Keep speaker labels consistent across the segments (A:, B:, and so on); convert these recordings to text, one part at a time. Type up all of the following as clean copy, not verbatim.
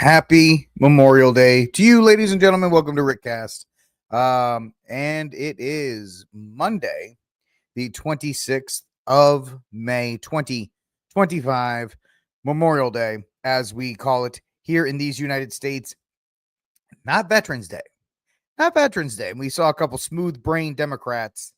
A: Happy Memorial Day to you, ladies and gentlemen. Welcome to RickCast. And it is Monday, the 26th of May, 2025, Memorial Day, as we call it here in these United States. Not Veterans Day. Not Veterans Day. And we saw a couple smooth-brained Democrats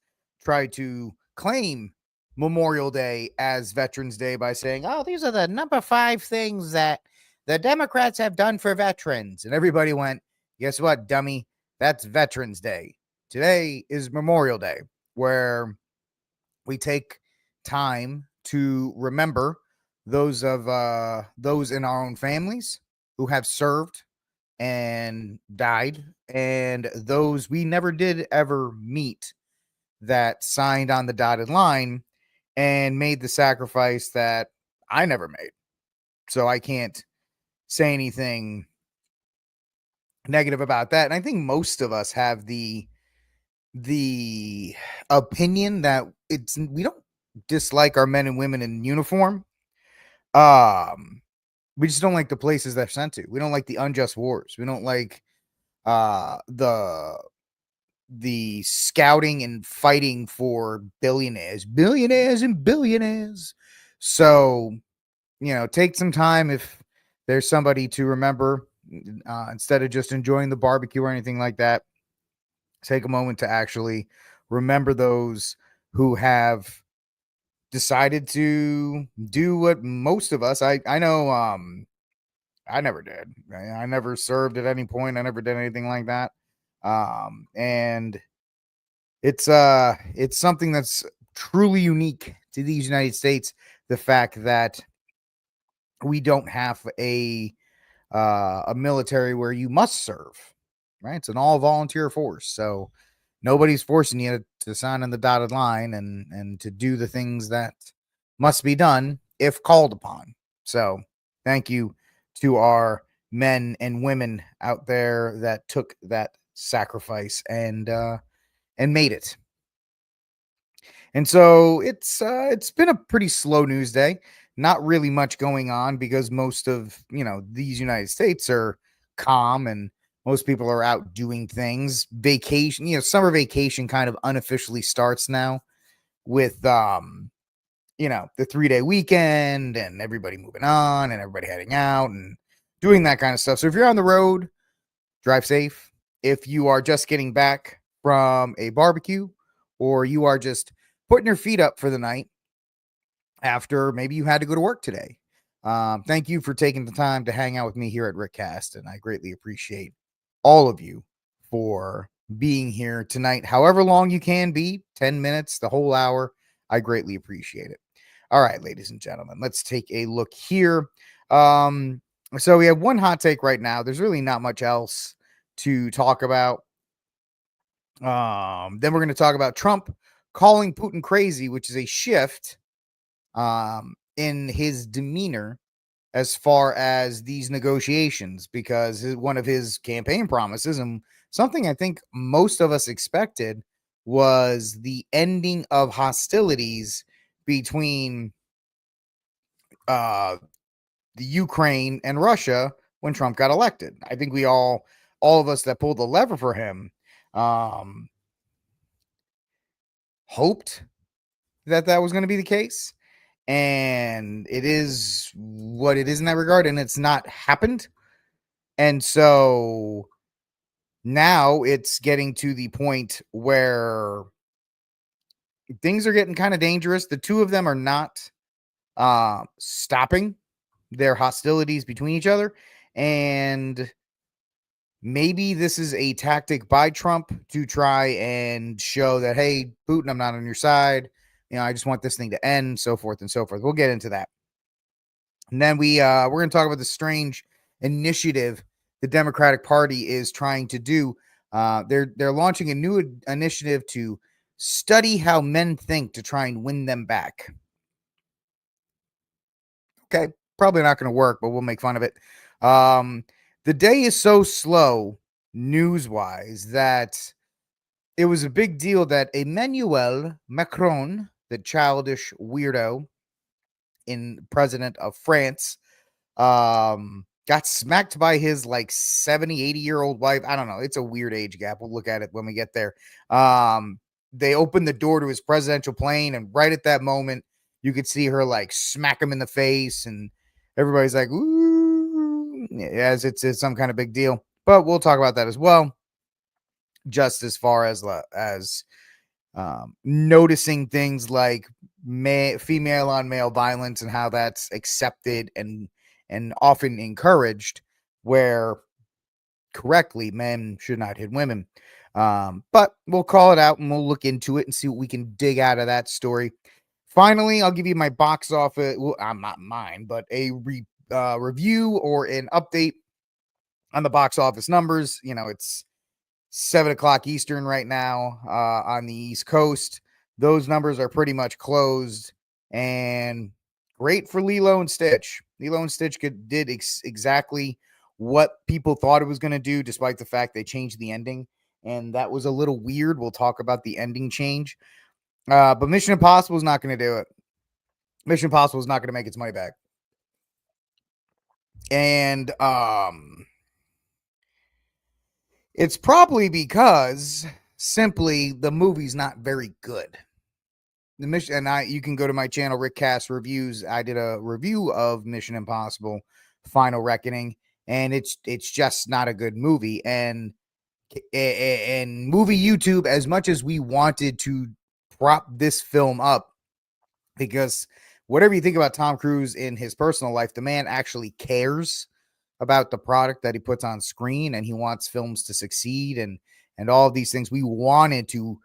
A: try to claim Memorial Day as Veterans Day by saying, oh, these are the number 5 things that the Democrats have done for veterans. And everybody went, guess what, dummy? That's Veterans Day. Today is Memorial Day, where we take time to remember those in our own families who have served and died, and those we never did ever meet that signed on the dotted line and made the sacrifice that I never made. So I can't say anything negative about that. And I think most of us have the opinion that we don't dislike our men and women in uniform. We just don't like the places they're sent to. We don't like the unjust wars. We don't like the scouting and fighting for billionaires. So, take some time if there's somebody to remember, instead of just enjoying the barbecue or anything like that. Take a moment to actually remember those who have decided to do what most of us, I know, I never did. I never served at any point. I never did anything like that. And it's something that's truly unique to these United States. The fact that we don't have a military where you must serve, right? It's an all volunteer force. So nobody's forcing you to sign on the dotted line and to do the things that must be done if called upon. So thank you to our men and women out there that took that sacrifice and made it. And so it's been a pretty slow news day. Not really much going on because most of, these United States are calm and most people are out doing things. Vacation, summer vacation kind of unofficially starts now with the 3-day weekend and everybody moving on and everybody heading out and doing that kind of stuff. So if you're on the road, drive safe. If you are just getting back from a barbecue or you are just putting your feet up for the night after maybe you had to go to work today, thank you for taking the time to hang out with me here at RickCast, and I greatly appreciate all of you for being here tonight, however long you can be, 10 minutes, the whole hour. I greatly appreciate it. All right, ladies and gentlemen, let's take a look here. So we have one hot take right now. There's really not much else to talk about. Then we're going to talk about Trump calling Putin crazy, which is a shift in his demeanor as far as these negotiations, because one of his campaign promises, and something I think most of us expected, was the ending of hostilities between the Ukraine and Russia when Trump got elected. I think all of us that pulled the lever for him hoped that was going to be the case. And it is what it is in that regard, and it's not happened. And so now it's getting to the point where things are getting kind of dangerous. The two of them are not stopping their hostilities between each other. And maybe this is a tactic by Trump to try and show that, hey, Putin, I'm not on your side. I just want this thing to end, so forth and so forth. We'll get into that. And then we're going to talk about the strange initiative the Democratic Party is trying to do. They're launching a new initiative to study how men think to try and win them back. Okay, probably not going to work, but we'll make fun of it. The day is so slow news-wise that it was a big deal that Emmanuel Macron, the childish weirdo in president of France, got smacked by his like 70, 80-year-old wife. I don't know. It's a weird age gap. We'll look at it when we get there. They opened the door to his presidential plane, and right at that moment, you could see her like smack him in the face, and everybody's like, ooh, as it's some kind of big deal. But we'll talk about that as well. Just as far as noticing things like female on male violence and how that's accepted and often encouraged, where correctly men should not hit women. But we'll call it out and we'll look into it and see what we can dig out of that story. Finally, I'll give you my box office. Well, not mine, but a review or an update on the box office numbers. You know, it's 7 o'clock Eastern right now on the East Coast. Those numbers are pretty much closed, and great for Lilo and Stitch. Lilo and Stitch did exactly what people thought it was going to do, despite the fact they changed the ending, and that was a little weird. We'll talk about the ending change. But Mission Impossible is not going to do it. Mission Impossible is not going to make its money back. And it's probably because simply the movie's not very good. The mission, and you can go to my channel, RickCast Reviews. I did a review of Mission Impossible Final Reckoning, and it's just not a good movie. And movie YouTube, as much as we wanted to prop this film up, because whatever you think about Tom Cruise in his personal life, the man actually cares about the product that he puts on screen, and he wants films to succeed and all of these things. We wanted to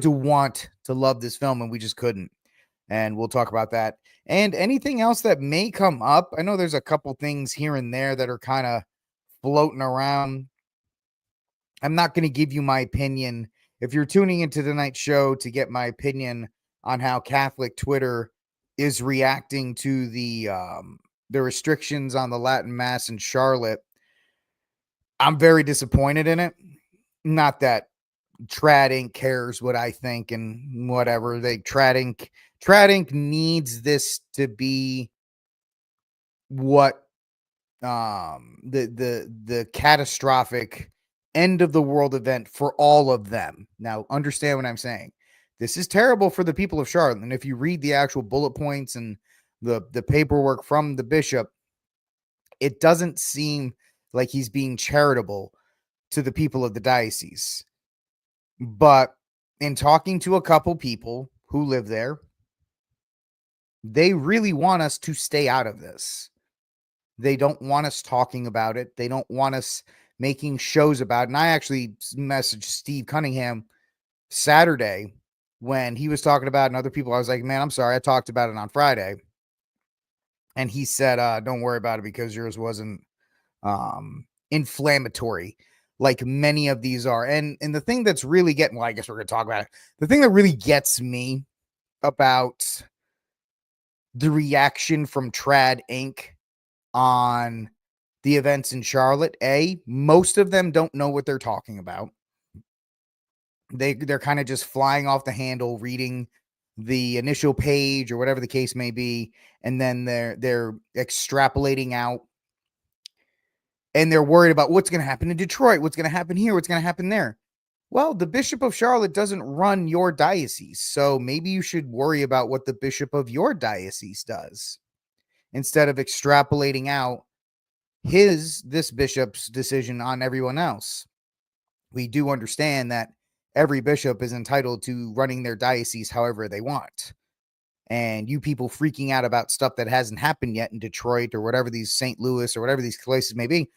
A: want to love this film, and we just couldn't. And we'll talk about that and anything else that may come up. I know there's a couple things here and there that are kind of floating around. I'm not going to give you my opinion. If you're tuning into tonight's show to get my opinion on how Catholic Twitter is reacting to the restrictions on the Latin Mass in Charlotte, I'm very disappointed in it. Not that Trad Inc. cares what I think and whatever. Trad Inc. needs this to be what the catastrophic end of the world event for all of them. Now, understand what I'm saying. This is terrible for the people of Charlotte. And if you read the actual bullet points and the paperwork from the bishop, it doesn't seem like he's being charitable to the people of the diocese. But in talking to a couple people who live there, they really want us to stay out of this. They don't want us talking about it. They don't want us making shows about it. And I actually messaged Steve Cunningham Saturday when he was talking about it, and other people. I was like, man, I'm sorry. I talked about it on Friday. And he said, don't worry about it because yours wasn't inflammatory like many of these are. And the thing that's really getting, well, I guess we're going to talk about it. The thing that really gets me about the reaction from Trad Inc. on the events in Charlotte, most of them don't know what they're talking about. They're kind of just flying off the handle, reading the initial page or whatever the case may be, and then they're extrapolating out, and they're worried about what's going to happen in Detroit, what's going to happen here, what's going to happen there. Well, the Bishop of Charlotte doesn't run your diocese, so maybe you should worry about what the Bishop of your diocese does instead of extrapolating out this bishop's decision on everyone else. We do understand that every bishop is entitled to running their diocese however they want. And you people freaking out about stuff that hasn't happened yet in Detroit or whatever these St. Louis or whatever these places may be,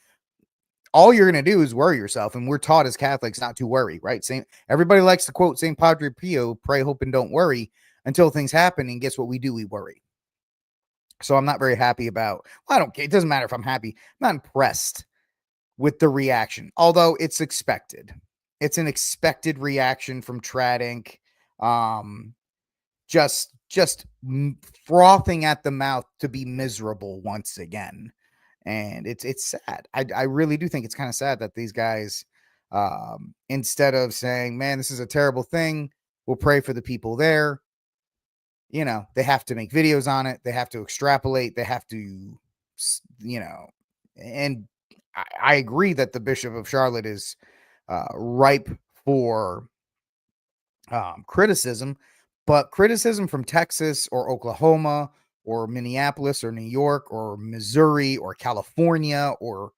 A: all you're going to do is worry yourself. And we're taught as Catholics not to worry, right? Everybody likes to quote St. Padre Pio, pray, hope, and don't worry until things happen. And guess what we do? We worry. So I'm not very happy about, well, I don't care. It doesn't matter if I'm happy. I'm not impressed with the reaction, although it's expected. It's an expected reaction from Trad Inc. Just frothing at the mouth to be miserable once again. And it's sad. I really do think it's kind of sad that these guys, instead of saying, man, this is a terrible thing, we'll pray for the people there, they have to make videos on it. They have to extrapolate. They have to And I agree that the Bishop of Charlotte is ripe for criticism, but criticism from Texas or Oklahoma or Minneapolis or New York or Missouri or California or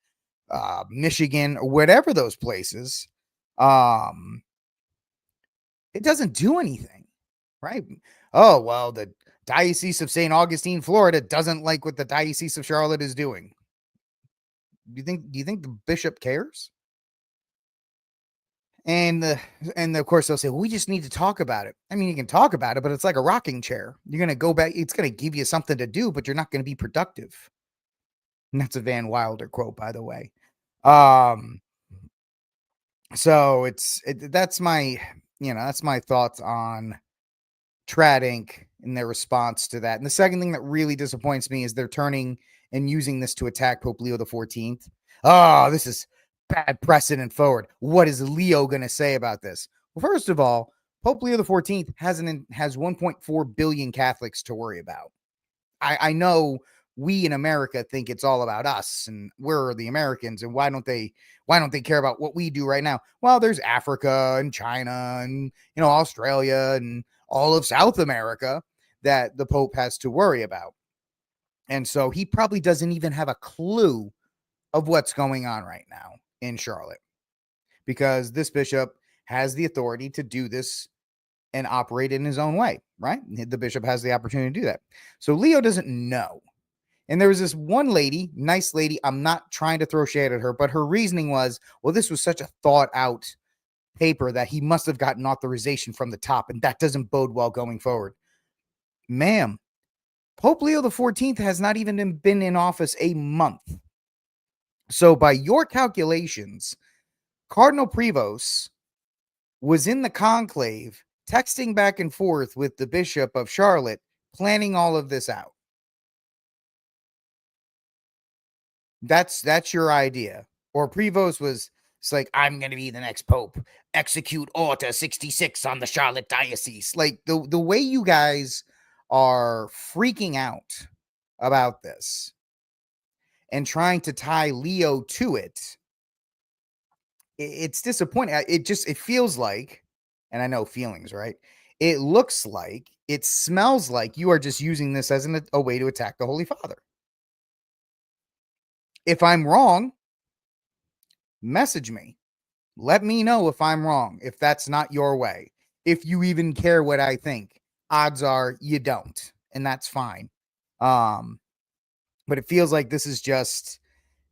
A: Michigan or whatever those places, um, it doesn't do anything, right? Oh, well, the Diocese of St. Augustine, Florida doesn't like what the Diocese of Charlotte is doing. Do you think the bishop cares? And of course they'll say, well, we just need to talk about it. I mean, you can talk about it, but it's like a rocking chair. You're going to go back. It's going to give you something to do, but you're not going to be productive. And that's a Van Wilder quote, by the way. So that's my thoughts on Trad Inc. and their response to that. And the second thing that really disappoints me is they're turning and using this to attack Pope Leo the 14th. Oh, this is bad precedent forward. What is Leo going to say about this? Well, first of all, Pope Leo the 14th has 1.4 billion Catholics to worry about. I know we in America think it's all about us and we're the Americans and why don't they care about what we do right now? Well, there's Africa and China and Australia and all of South America that the Pope has to worry about. And so he probably doesn't even have a clue of what's going on right now in Charlotte, because this bishop has the authority to do this and operate in his own way, right? The bishop has the opportunity to do that. So Leo doesn't know. And there was this one lady, nice lady. I'm not trying to throw shade at her, but her reasoning was, well, this was such a thought out paper that he must have gotten authorization from the top, and that doesn't bode well going forward. Ma'am, Pope Leo the 14th has not even been in office a month. So by your calculations, Cardinal Prevost was in the conclave texting back and forth with the Bishop of Charlotte, planning all of this out. That's your idea. Or Prevost was, it's like, I'm going to be the next Pope. Execute Order 66 on the Charlotte Diocese. Like the way you guys are freaking out about this and trying to tie Leo to it, it's disappointing. It feels like, and I know feelings, right? It looks like, it smells like you are just using this as a way to attack the Holy Father. If I'm wrong, message me. Let me know if I'm wrong, if that's not your way. If you even care what I think, odds are you don't, and that's fine. But it feels like this is just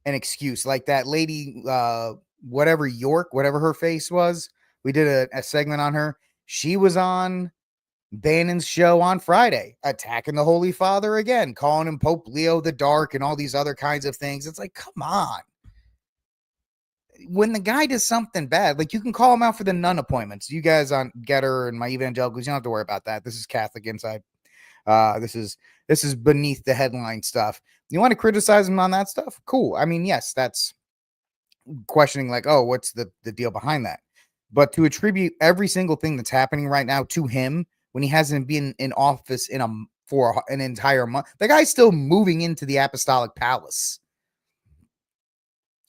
A: an excuse. Like that lady, whatever her face was, we did a segment on her. She was on Bannon's show on Friday, attacking the Holy Father again, calling him Pope Leo the Dark and all these other kinds of things. It's like, come on. When the guy does something bad, like, you can call him out for the nun appointments. You guys on Getter and my evangelicals, you don't have to worry about that. This is Catholic Inside. This is beneath the headline stuff. You want to criticize him on that stuff? Cool. I mean, yes, that's questioning, like, oh, what's the deal behind that? But to attribute every single thing that's happening right now to him when he hasn't been in office for an entire month, the guy's still moving into the apostolic palace.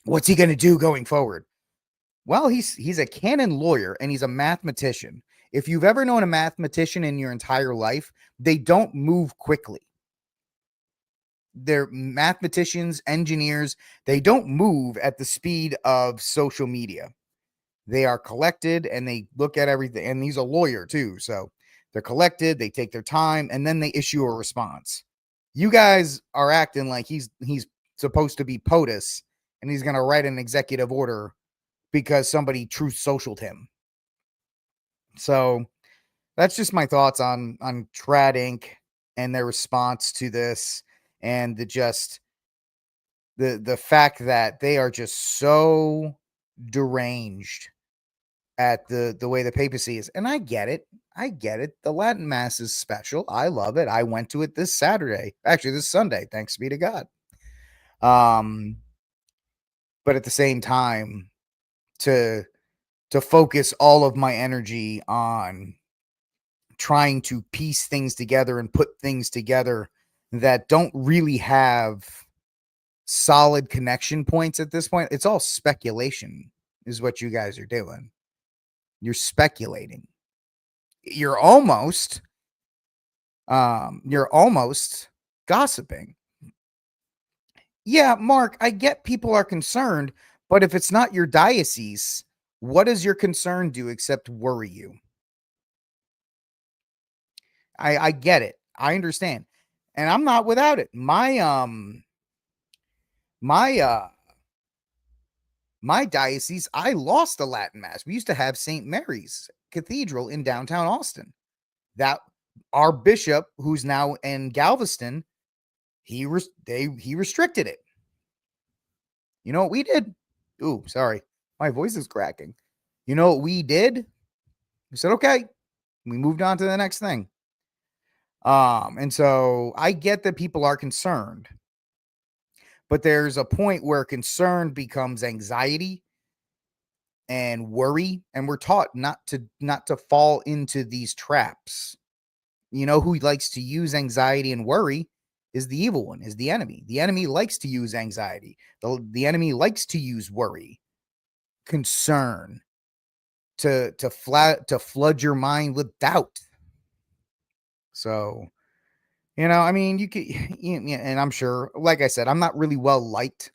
A: What's he going to do going forward? Well, he's a canon lawyer and he's a mathematician. If you've ever known a mathematician in your entire life, they don't move quickly. They're mathematicians, engineers. They don't move at the speed of social media. They are collected and they look at everything. And he's a lawyer too. So they're collected, they take their time, and then they issue a response. You guys are acting like he's supposed to be POTUS and he's going to write an executive order because somebody truth socialed him. So that's just my thoughts on Trad Inc. and their response to this, and the fact that they are just so deranged at the way the papacy is. And I get it. The Latin Mass is special. I love it. I went to it this Saturday. Actually, this Sunday, thanks be to God. But at the same time, to focus all of my energy on trying to piece things together and put things together that don't really have solid connection points at this point. It's all speculation is what you guys are doing. You're speculating. You're almost gossiping. Yeah, Mark, I get people are concerned, but if it's not your diocese, what does your concern do except worry you? I get it. I understand. And I'm not without it. My my diocese, I lost a Latin mass. We used to have St. Mary's Cathedral in downtown Austin. That our bishop, who's now in Galveston, he restricted it. You know what we did? Ooh, sorry. My voice is cracking. You know what we did? We said, okay. We moved on to the next thing. And so I get that people are concerned, but there's a point where concern becomes anxiety and worry, and we're taught not to fall into these traps. You know who likes to use anxiety and worry is the evil one, is the enemy. The enemy likes to use anxiety. The enemy likes to use worry, concern, to flood your mind with doubt. So, I mean, you could, and I'm sure, like I said, I'm not really well liked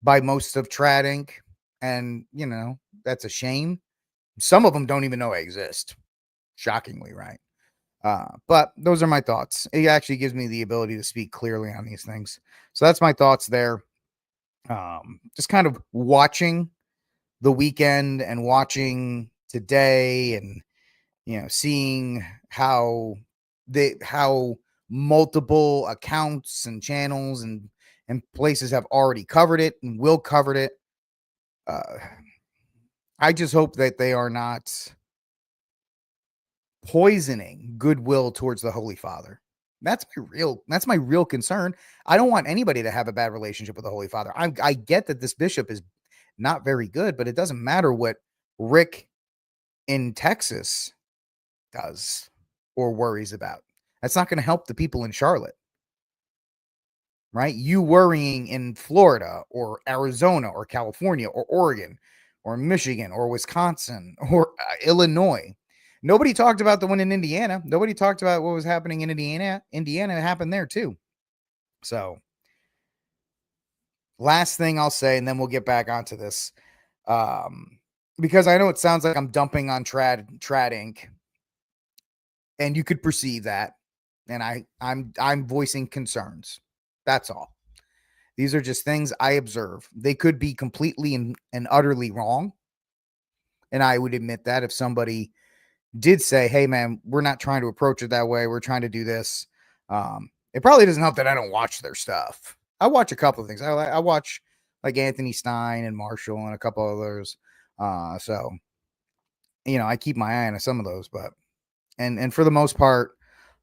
A: by most of Trad Inc. And, that's a shame. Some of them don't even know I exist. Shockingly, right? But those are my thoughts. It actually gives me the ability to speak clearly on these things. So that's my thoughts there. Just kind of watching the weekend and watching today and, seeing how multiple accounts and channels and places have already covered it and will cover it. I just hope that they are not poisoning goodwill towards the Holy Father. That's my real concern. I don't want anybody to have a bad relationship with the Holy Father. I get that this bishop is not very good, but it doesn't matter what Rick in Texas does or worries about. That's not going to help the people in Charlotte. Right? You worrying in Florida or Arizona or California or Oregon or Michigan or Wisconsin or Illinois. Nobody talked about the one in Indiana. Nobody talked about what was happening in Indiana. Indiana happened there too. So, last thing I'll say, and then we'll get back onto this. Because I know it sounds like I'm dumping on Trad Inc. And you could perceive that. And I'm voicing concerns. That's all. These are just things I observe. They could be completely and utterly wrong. And I would admit that if somebody did say, hey, man, we're not trying to approach it that way. We're trying to do this. It probably doesn't help that I don't watch their stuff. I watch a couple of things. I watch like Anthony Stein and Marshall and a couple others. So, I keep my eye on some of those, but, and for the most part,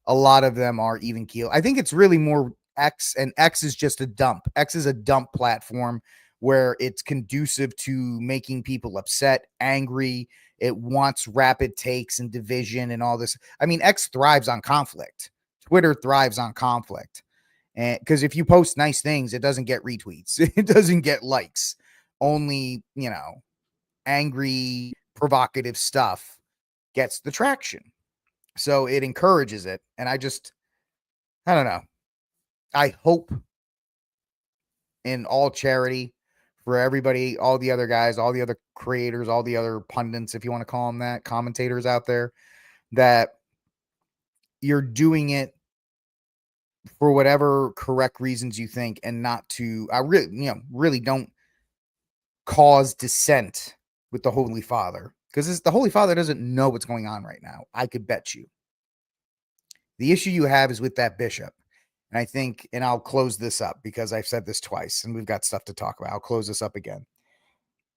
A: a lot of them are even keel. I think it's really more X, and X is just a dump. X is a dump platform where it's conducive to making people upset, angry. It wants rapid takes and division and all this. I mean, X thrives on conflict. Twitter thrives on conflict. And because if you post nice things, it doesn't get retweets. It doesn't get likes. Only, angry, provocative stuff gets the traction. So it encourages it. And I don't know. I hope in all charity for everybody, all the other guys, all the other creators, all the other pundits, if you want to call them that, commentators out there, that you're doing it for whatever correct reasons you think, and not to, really don't cause dissent with the Holy Father, because the Holy Father doesn't know what's going on right now. I could bet you. The issue you have is with that bishop. And I think, and I'll close this up because I've said this twice and we've got stuff to talk about. I'll close this up again.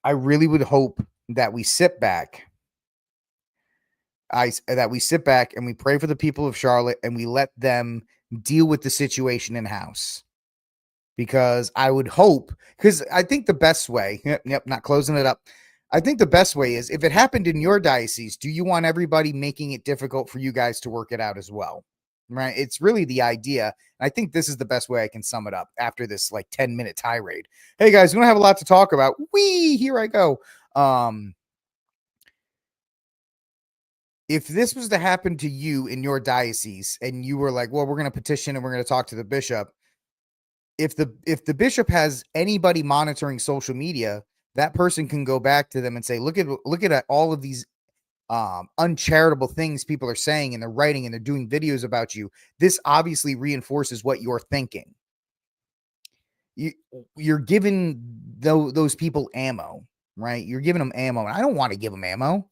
A: I really would hope that we sit back. That we sit back and we pray for the people of Charlotte and we let them deal with the situation in house. Because I would hope, because I think the best way, not closing it up. I think the best way is if it happened in your diocese, do you want everybody making it difficult for you guys to work it out as well? right? It's really the idea. I think this is the best way I can sum it up after this like 10-minute tirade. Hey guys, we don't have a lot to talk about. Here I go. If this was to happen to you in your diocese and you were like, well, we're going to petition and we're going to talk to the bishop. If the bishop has anybody monitoring social media, that person can go back to them and say, look at all of these uncharitable things people are saying and they're writing and they're doing videos about you. This obviously reinforces what you're thinking. You're giving those people ammo, right? You're giving them ammo. And I don't want to give them ammo.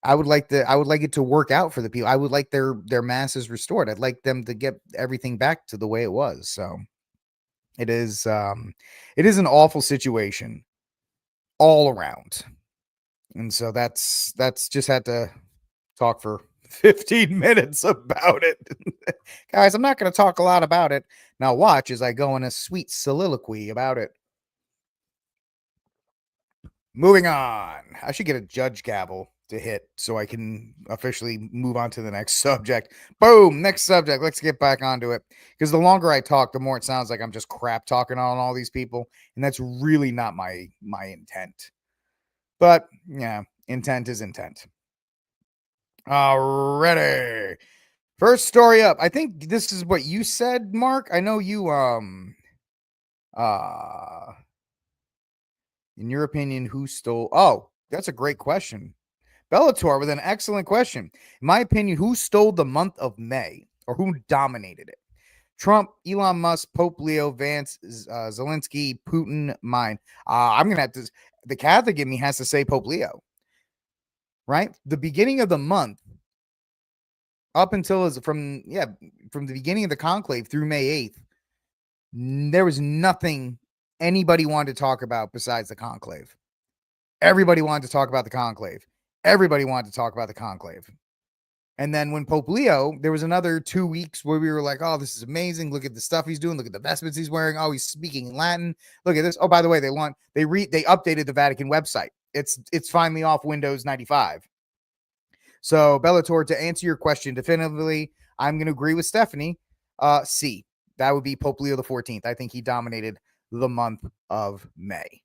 A: I would like it to work out for the people. I would like their masses restored. I'd like them to get everything back to the way it was. So it is an awful situation all around. And so that's just had to talk for 15 minutes about it. Guys, I'm not going to talk a lot about it. Now watch as I go in a sweet soliloquy about it. Moving on. I should get a judge gavel to hit so I can officially move on to the next subject. Boom, next subject. Let's get back onto it. Because the longer I talk, the more it sounds like I'm just crap talking on all these people. And that's really not my intent. But yeah, intent is intent. Alrighty. First story up. I think this is what you said, Mark. I know you in your opinion, who stole? Oh, that's a great question. Bellator with an excellent question. In my opinion, who stole the month of May or who dominated it? Trump, Elon Musk, Pope Leo, Vance, Zelensky, Putin, mine. I'm going to have to, the Catholic in me has to say Pope Leo, right? The beginning of the month up until from the beginning of the conclave through May 8th, there was nothing anybody wanted to talk about besides the conclave. Everybody wanted to talk about the conclave. Everybody wanted to talk about the conclave. And then when Pope Leo, there was another 2 weeks where we were like, oh, this is amazing. Look at the stuff he's doing. Look at the vestments he's wearing. Oh, he's speaking in Latin. Look at this. Oh, by the way, they updated the Vatican website. It's finally off Windows 95. So Bellator, to answer your question definitively, I'm going to agree with Stephanie. C. That would be Pope Leo the 14th. I think he dominated the month of May.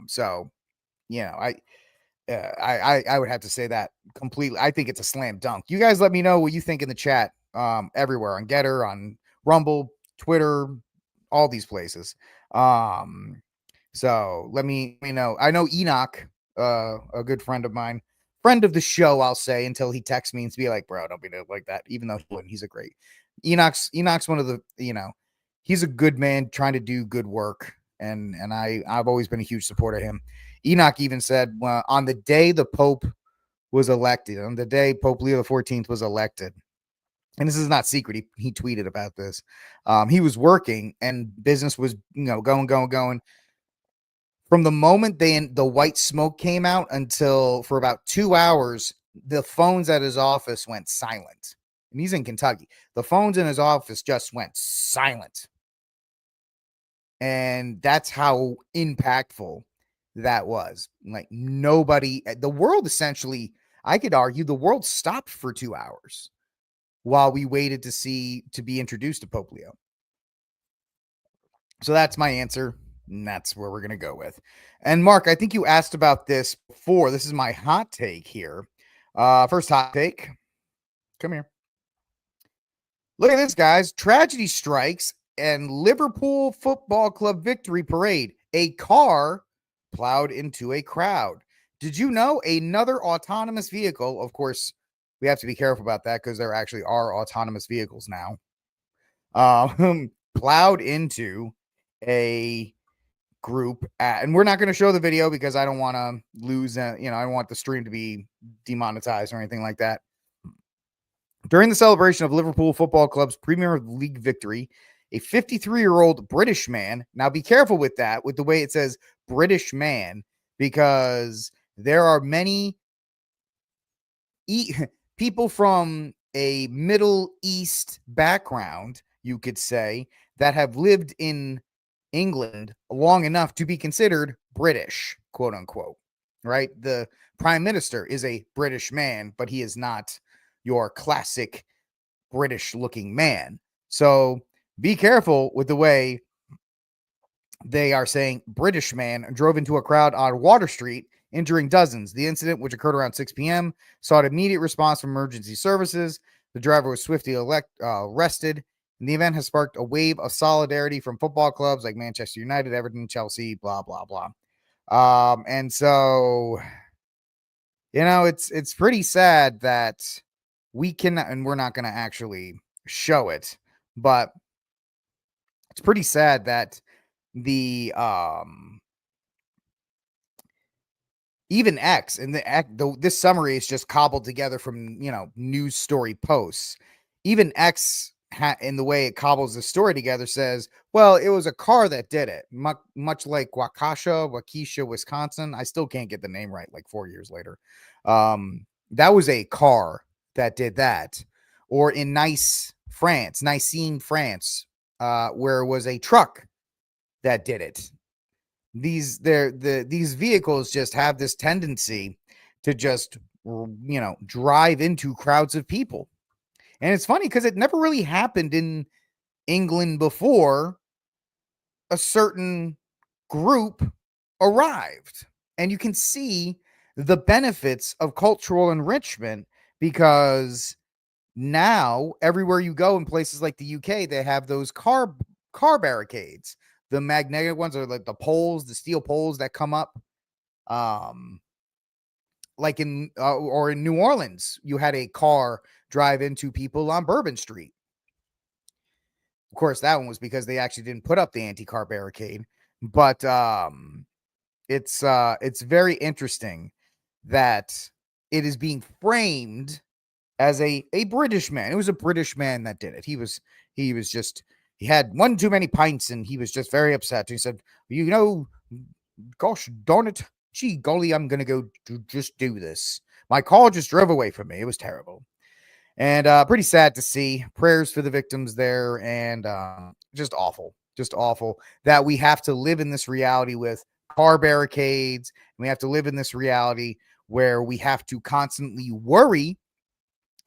A: So, you know, I would have to say that completely. I think it's a slam dunk. You guys let me know what you think in the chat, everywhere on Getter, on Rumble, Twitter, all these places. So let me know. I know Enoch, a good friend of mine, friend of the show, I'll say, until he texts me and be like, bro, don't be like that. Even though he's a great Enoch's one of the, he's a good man trying to do good work. And I've always been a huge supporter of him. Enoch even said, on the day the Pope was elected, on the day Pope Leo XIV was elected, and this is not secret, he tweeted about this. He was working and business was, going. From the moment the white smoke came out until for about 2 hours, the phones at his office went silent. And he's in Kentucky. The phones in his office just went silent. And that's how impactful that was. Like nobody, the world essentially, I could argue the world stopped for 2 hours while we waited to be introduced to Pope Leo. So that's my answer. And that's where we're going to go with. And Mark, I think you asked about this before. This is my hot take here. First hot take. Come here. Look at this, guys. Tragedy strikes and Liverpool Football Club victory parade. A car plowed into a crowd. Did you know another autonomous vehicle? Of course, we have to be careful about that because there actually are autonomous vehicles now. Plowed into a group and we're not going to show the video because I don't want to lose, I don't want the stream to be demonetized or anything like that. During the celebration of Liverpool Football Club's Premier League victory, a 53-year-old British man, now be careful with that, with the way it says British man, because there are many people from a Middle East background, you could say, that have lived in England long enough to be considered British, quote unquote, right? The prime minister is a British man, but he is not your classic British looking man. So be careful with the way they are saying British man drove into a crowd on Water Street, injuring dozens. The incident, which occurred around 6 p.m., sought immediate response from emergency services. The driver was swiftly arrested. And the event has sparked a wave of solidarity from football clubs like Manchester United, Everton, Chelsea, blah, blah, blah. And so, it's pretty sad that we can, and we're not going to actually show it, but it's pretty sad that the even X and this summary is just cobbled together from news story posts. Even X in the way it cobbles the story together says, well, it was a car that did it, much like Waukesha, Wisconsin. I still can't get the name right like 4 years later. That was a car that did that. Or in Nice, France, where it was a truck that did it. These vehicles just have this tendency to just drive into crowds of people. And it's funny because it never really happened in England before a certain group arrived. And you can see the benefits of cultural enrichment, because now everywhere you go in places like the UK, they have those car barricades. The magnetic ones are like the poles, the steel poles that come up. Like in New Orleans, you had a car drive into people on Bourbon Street. Of course, that one was because they actually didn't put up the anti-car barricade. But it's very interesting that it is being framed as a British man. It was a British man that did it. He had one too many pints and he was just very upset. He said, gosh darn it, gee golly, I'm going to go just do this. My car just drove away from me. It was terrible. And pretty sad to see. Prayers for the victims there. And just awful that we have to live in this reality with car barricades. We have to live in this reality where we have to constantly worry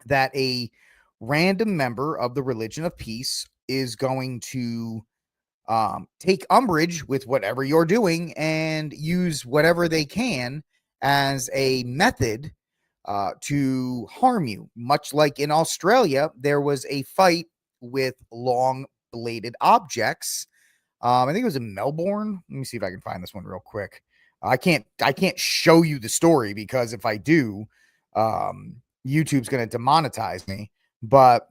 A: that a random member of the religion of peace is going to take umbrage with whatever you're doing and use whatever they can as a method to harm you. Much like in Australia, there was a fight with long bladed objects. I think it was in Melbourne. Let me see if I can find this one real quick. I can't show you the story because if I do, YouTube's going to demonetize me. But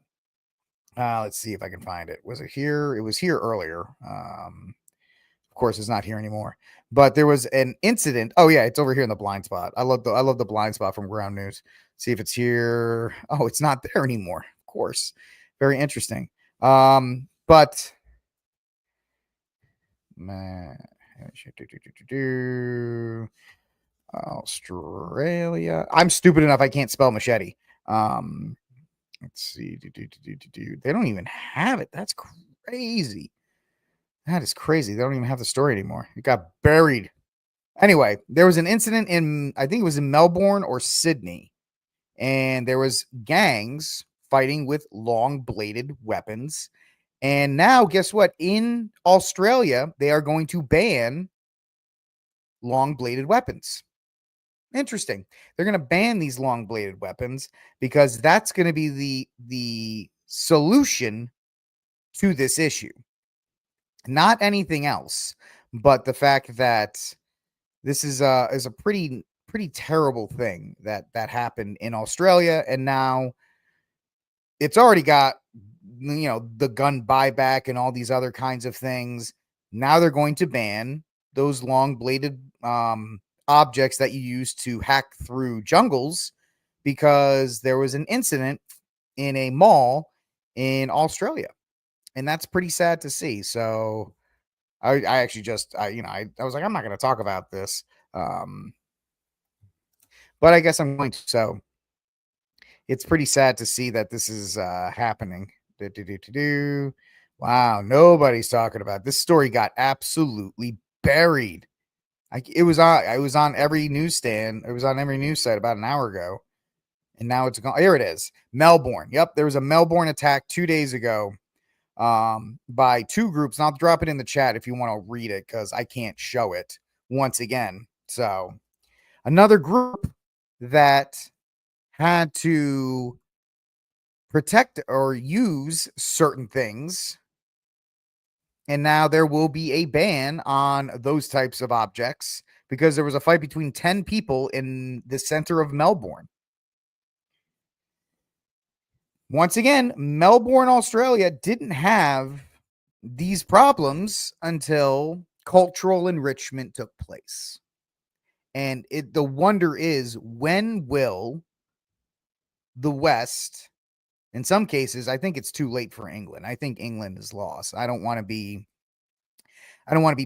A: let's see if I can find it. Was it here? It was here earlier. Of course, it's not here anymore. But there was an incident. Oh yeah, it's over here in the blind spot. I love the blind spot from Ground News. See if it's here. Oh, it's not there anymore. Of course, very interesting. But man, Australia. I'm stupid enough I can't spell machete. Let's see. They don't even have it. That's crazy. That is crazy. They don't even have the story anymore. It got buried. Anyway, there was an incident in, I think it was in Melbourne or Sydney, and there was gangs fighting with long bladed weapons. And now, guess what? In Australia, they are going to ban long bladed weapons. Interesting. They're going to ban these long bladed weapons because that's going to be the solution to this issue. Not anything else, but the fact that this is a pretty terrible thing that happened in Australia, and now it's already got the gun buyback and all these other kinds of things. Now they're going to ban those long bladed objects that you use to hack through jungles because there was an incident in a mall in Australia, and that's pretty sad to see. So I actually just I was like, I'm not going to talk about this, but I guess I'm going to. So it's pretty sad to see that this is happening. Wow, nobody's talking about it. This story. Got absolutely buried. It was on every newsstand. It was on every news site about an hour ago. And now it's gone. Here it is. Melbourne. Yep, there was a Melbourne attack 2 days ago by two groups. And I'll drop it in the chat if you want to read it because I can't show it once again. So another group that had to protect or use certain things. And now there will be a ban on those types of objects because there was a fight between 10 people in the center of Melbourne. Once again, Melbourne, Australia didn't have these problems until cultural enrichment took place. And the wonder is, when will the West, in some cases, I think it's too late for England. I think England is lost. I don't want to be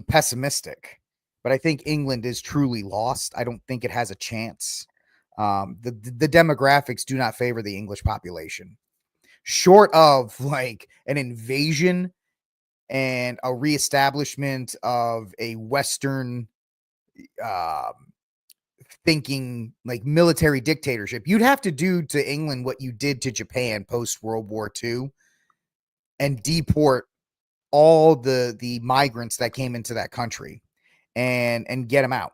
A: pessimistic, but I think England is truly lost. I don't think it has a chance. The demographics do not favor the English population. Short of like an invasion and a reestablishment of a Western thinking, like military dictatorship, you'd have to do to England what you did to Japan post World War II and deport all the migrants that came into that country and get them out.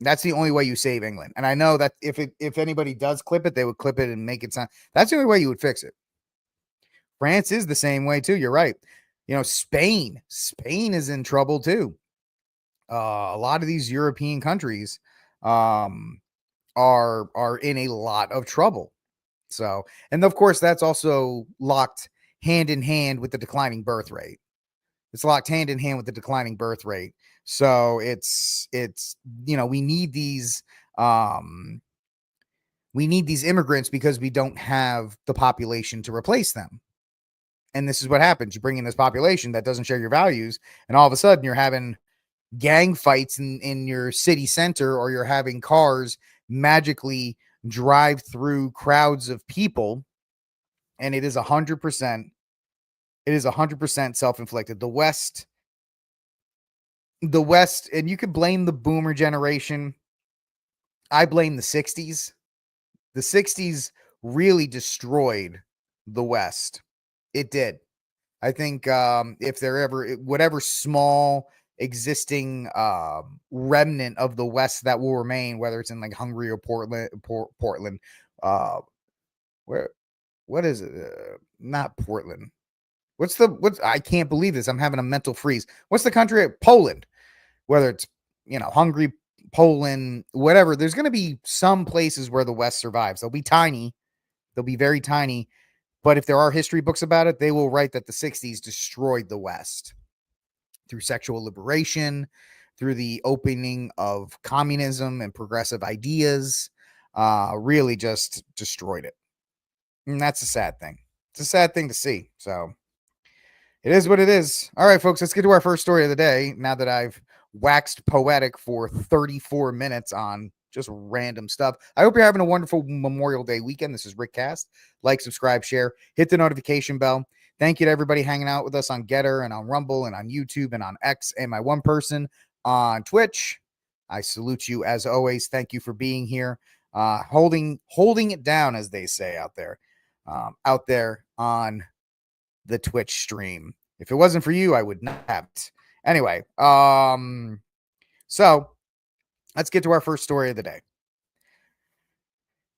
A: That's the only way you save England. And I know that if anybody does clip it, they would clip it and make it sound. That's the only way you would fix it. France is the same way too. You're right. Spain is in trouble too. A lot of these European countries are in a lot of trouble. So, and of course, that's also locked hand in hand with the declining birth rate. It's locked hand in hand with the declining birth rate. So it's we need these immigrants because we don't have the population to replace them. And this is what happens. You bring in this population that doesn't share your values, and all of a sudden you're having gang fights in your city center, or you're having cars magically drive through crowds of people. And it is 100%. It is 100% self-inflicted. The West, and you could blame the boomer generation. I blame the 60s. The 60s really destroyed the West. It did. I think if there ever, whatever small existing remnant of the West that will remain, whether it's in like Hungary or Portland, what is it? Not Portland. What's I can't believe this. I'm having a mental freeze. What's the country? Poland. Whether it's, Hungary, Poland, whatever, there's going to be some places where the West survives. They'll be tiny. They'll be very tiny. But if there are history books about it, they will write that the 60s destroyed the West through sexual liberation, through the opening of communism and progressive ideas, really just destroyed it. And that's a sad thing. It's a sad thing to see. So it is what it is. All right, folks, let's get to our first story of the day. Now that I've waxed poetic for 34 minutes on just random stuff. I hope you're having a wonderful Memorial Day weekend. This is RickCast. Like, subscribe, share, hit the notification bell. Thank you to everybody hanging out with us on Getter and on Rumble and on YouTube and on X and my one person on Twitch. I salute you as always. Thank you for being here. Holding it down, as they say out there on the Twitch stream. If it wasn't for you, I would not have it. Anyway, so let's get to our first story of the day.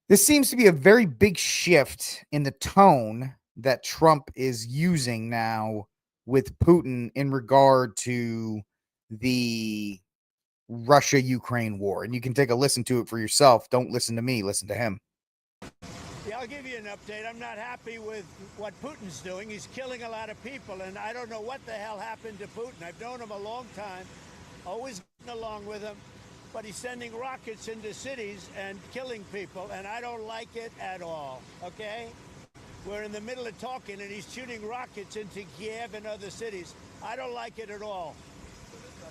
A: This seems to be a very big shift in the tone that Trump is using now with Putin in regard to the Russia-Ukraine war. And you can take a listen to it for yourself. Don't listen to me. Listen to him.
B: Yeah, I'll give you an update. I'm not happy with what Putin's doing. He's killing a lot of people, and I don't know what the hell happened to Putin. I've known him a long time, always getting along with him, but he's sending rockets into cities and killing people, and I don't like it at all, okay? We're in the middle of talking, and he's shooting rockets into Kiev and other cities. I don't like it at all.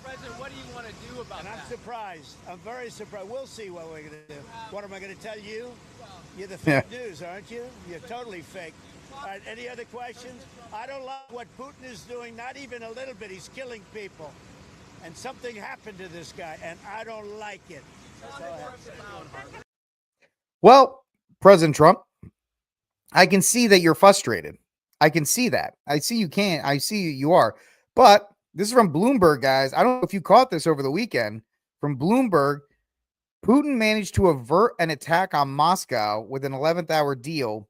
C: President, what do you want to do about that?
B: And I'm surprised. I'm very surprised. We'll see what we're going to do. What am I going to tell you? You're the fake news, aren't you? You're totally fake. All right, any other questions? I don't like what Putin is doing, not even a little bit. He's killing people. And something happened to this guy, and I don't like it.
A: Well, President Trump, I can see that you're frustrated. I can see that. I see you can't. I see you are. But this is from Bloomberg, guys. I don't know if you caught this over the weekend. From Bloomberg, Putin managed to avert an attack on Moscow with an 11th hour deal.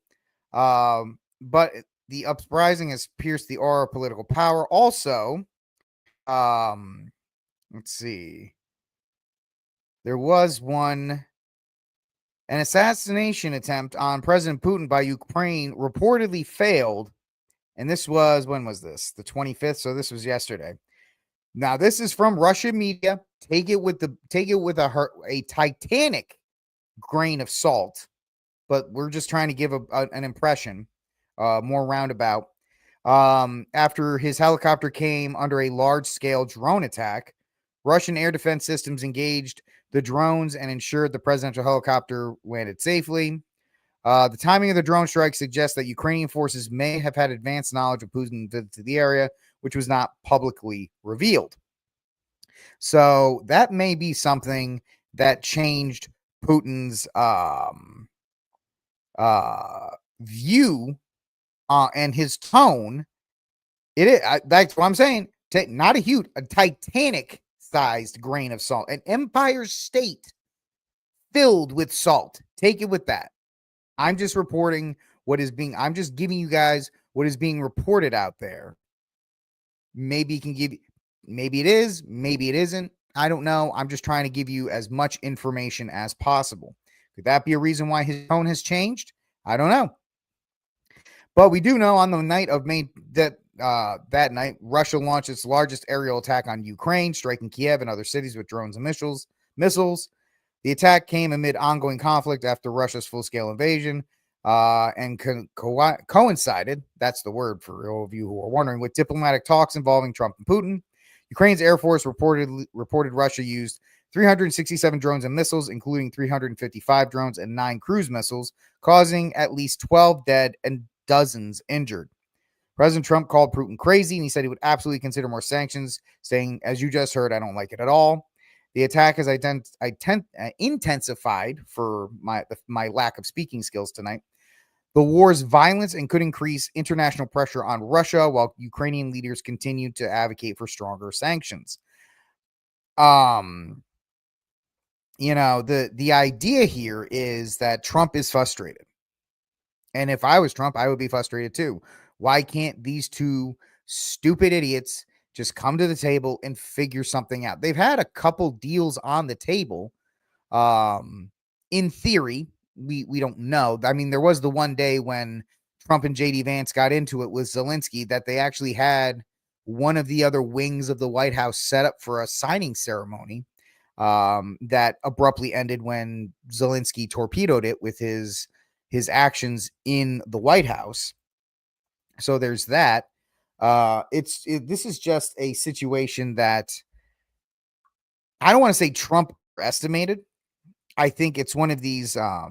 A: But the uprising has pierced the aura of political power. Also, let's see. There was an assassination attempt on President Putin by Ukraine reportedly failed. And this was, when was this? The 25th. So this was yesterday. Now, this is from Russian media. Take it with a titanic grain of salt, but we're just trying to give an impression, more roundabout. After his helicopter came under a large-scale drone attack, Russian air defense systems engaged the drones and ensured the presidential helicopter landed safely. The timing of the drone strike suggests that Ukrainian forces may have had advanced knowledge of Putin to the area, which was not publicly revealed. So that may be something that changed Putin's view and his tone. That's what I'm saying. Not a Titanic-sized grain of salt, an empire state filled with salt. Take it with that. I'm just reporting I'm just giving you guys what is being reported out there. Maybe it is, maybe it isn't. I don't know. I'm just trying to give you as much information as possible. Could that be a reason why his tone has changed? I don't know. But we do know on the night of May that night, Russia launched its largest aerial attack on Ukraine, striking Kiev and other cities with drones and missiles. The attack came amid ongoing conflict after Russia's full-scale invasion and coincided, that's the word for all of you who are wondering, with diplomatic talks involving Trump and Putin. Ukraine's Air Force reported Russia used 367 drones and missiles, including 355 drones and 9 cruise missiles, causing at least 12 dead and dozens injured. President Trump called Putin crazy, and he said he would absolutely consider more sanctions, saying, as you just heard, I don't like it at all. The attack has intensified, for my lack of speaking skills tonight, the war's violence and could increase international pressure on Russia, while Ukrainian leaders continue to advocate for stronger sanctions. The idea here is that Trump is frustrated. And if I was Trump, I would be frustrated too. Why can't these two stupid idiots just come to the table and figure something out? They've had a couple deals on the table. In theory, we don't know. I mean, there was the one day when Trump and JD Vance got into it with Zelensky that they actually had one of the other wings of the White House set up for a signing ceremony that abruptly ended when Zelensky torpedoed it with his actions in the White House. So there's that. This is just a situation that I don't want to say Trump estimated. I think it's one of these I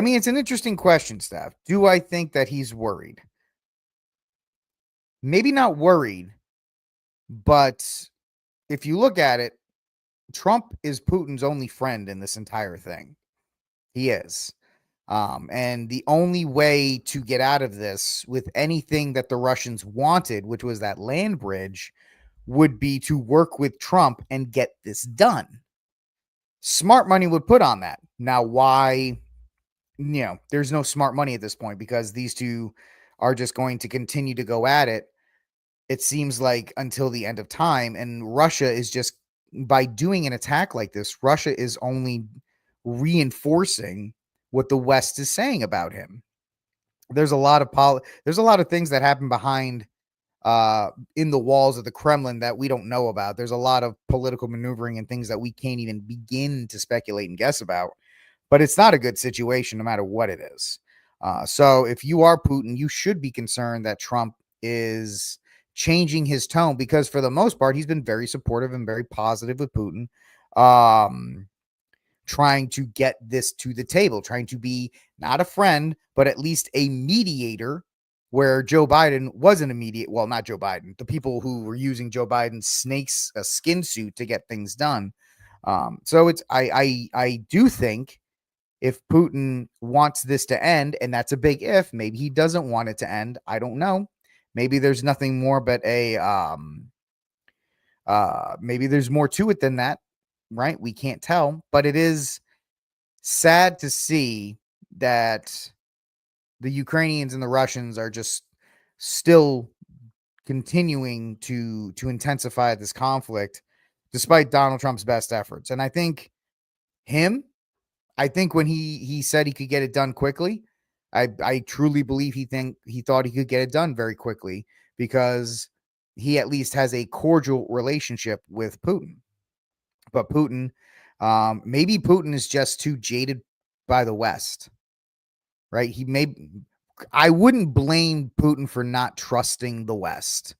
A: mean, it's an interesting question, Steph. Do I think that he's worried? Maybe not worried, but if you look at it, Trump is Putin's only friend in this entire thing. He is. And the only way to get out of this with anything that the Russians wanted, which was that land bridge, would be to work with Trump and get this done. Smart money would put on that. Now, why? There's no smart money at this point because these two are just going to continue to go at it. It seems like until the end of time. And Russia is just, by doing an attack like this, Russia is only reinforcing what the West is saying about him. There's a lot of things that happen behind in the walls of the Kremlin that we don't know about. There's a lot of political maneuvering and things that we can't even begin to speculate and guess about. But it's not a good situation no matter what it is. So if you are Putin, you should be concerned that Trump is changing his tone, because for the most part, he's been very supportive and very positive with Putin, trying to get this to the table, trying to be not a friend, but at least a mediator, where Joe Biden wasn't a mediator. Well, not Joe Biden. The people who were using Joe Biden's skin suit to get things done So it's I do think if Putin wants this to end, and that's a big if, maybe he doesn't want it to end. I don't know. Maybe there's nothing more but maybe there's more to it than that, right? We can't tell, but it is sad to see that the Ukrainians and the Russians are just still continuing to intensify this conflict despite Donald Trump's best efforts. And I think him, I think when he said he could get it done quickly, I truly believe he thought he could get it done very quickly because he at least has a cordial relationship with Putin. But Putin, maybe Putin is just too jaded by the West, right? I wouldn't blame Putin for not trusting the West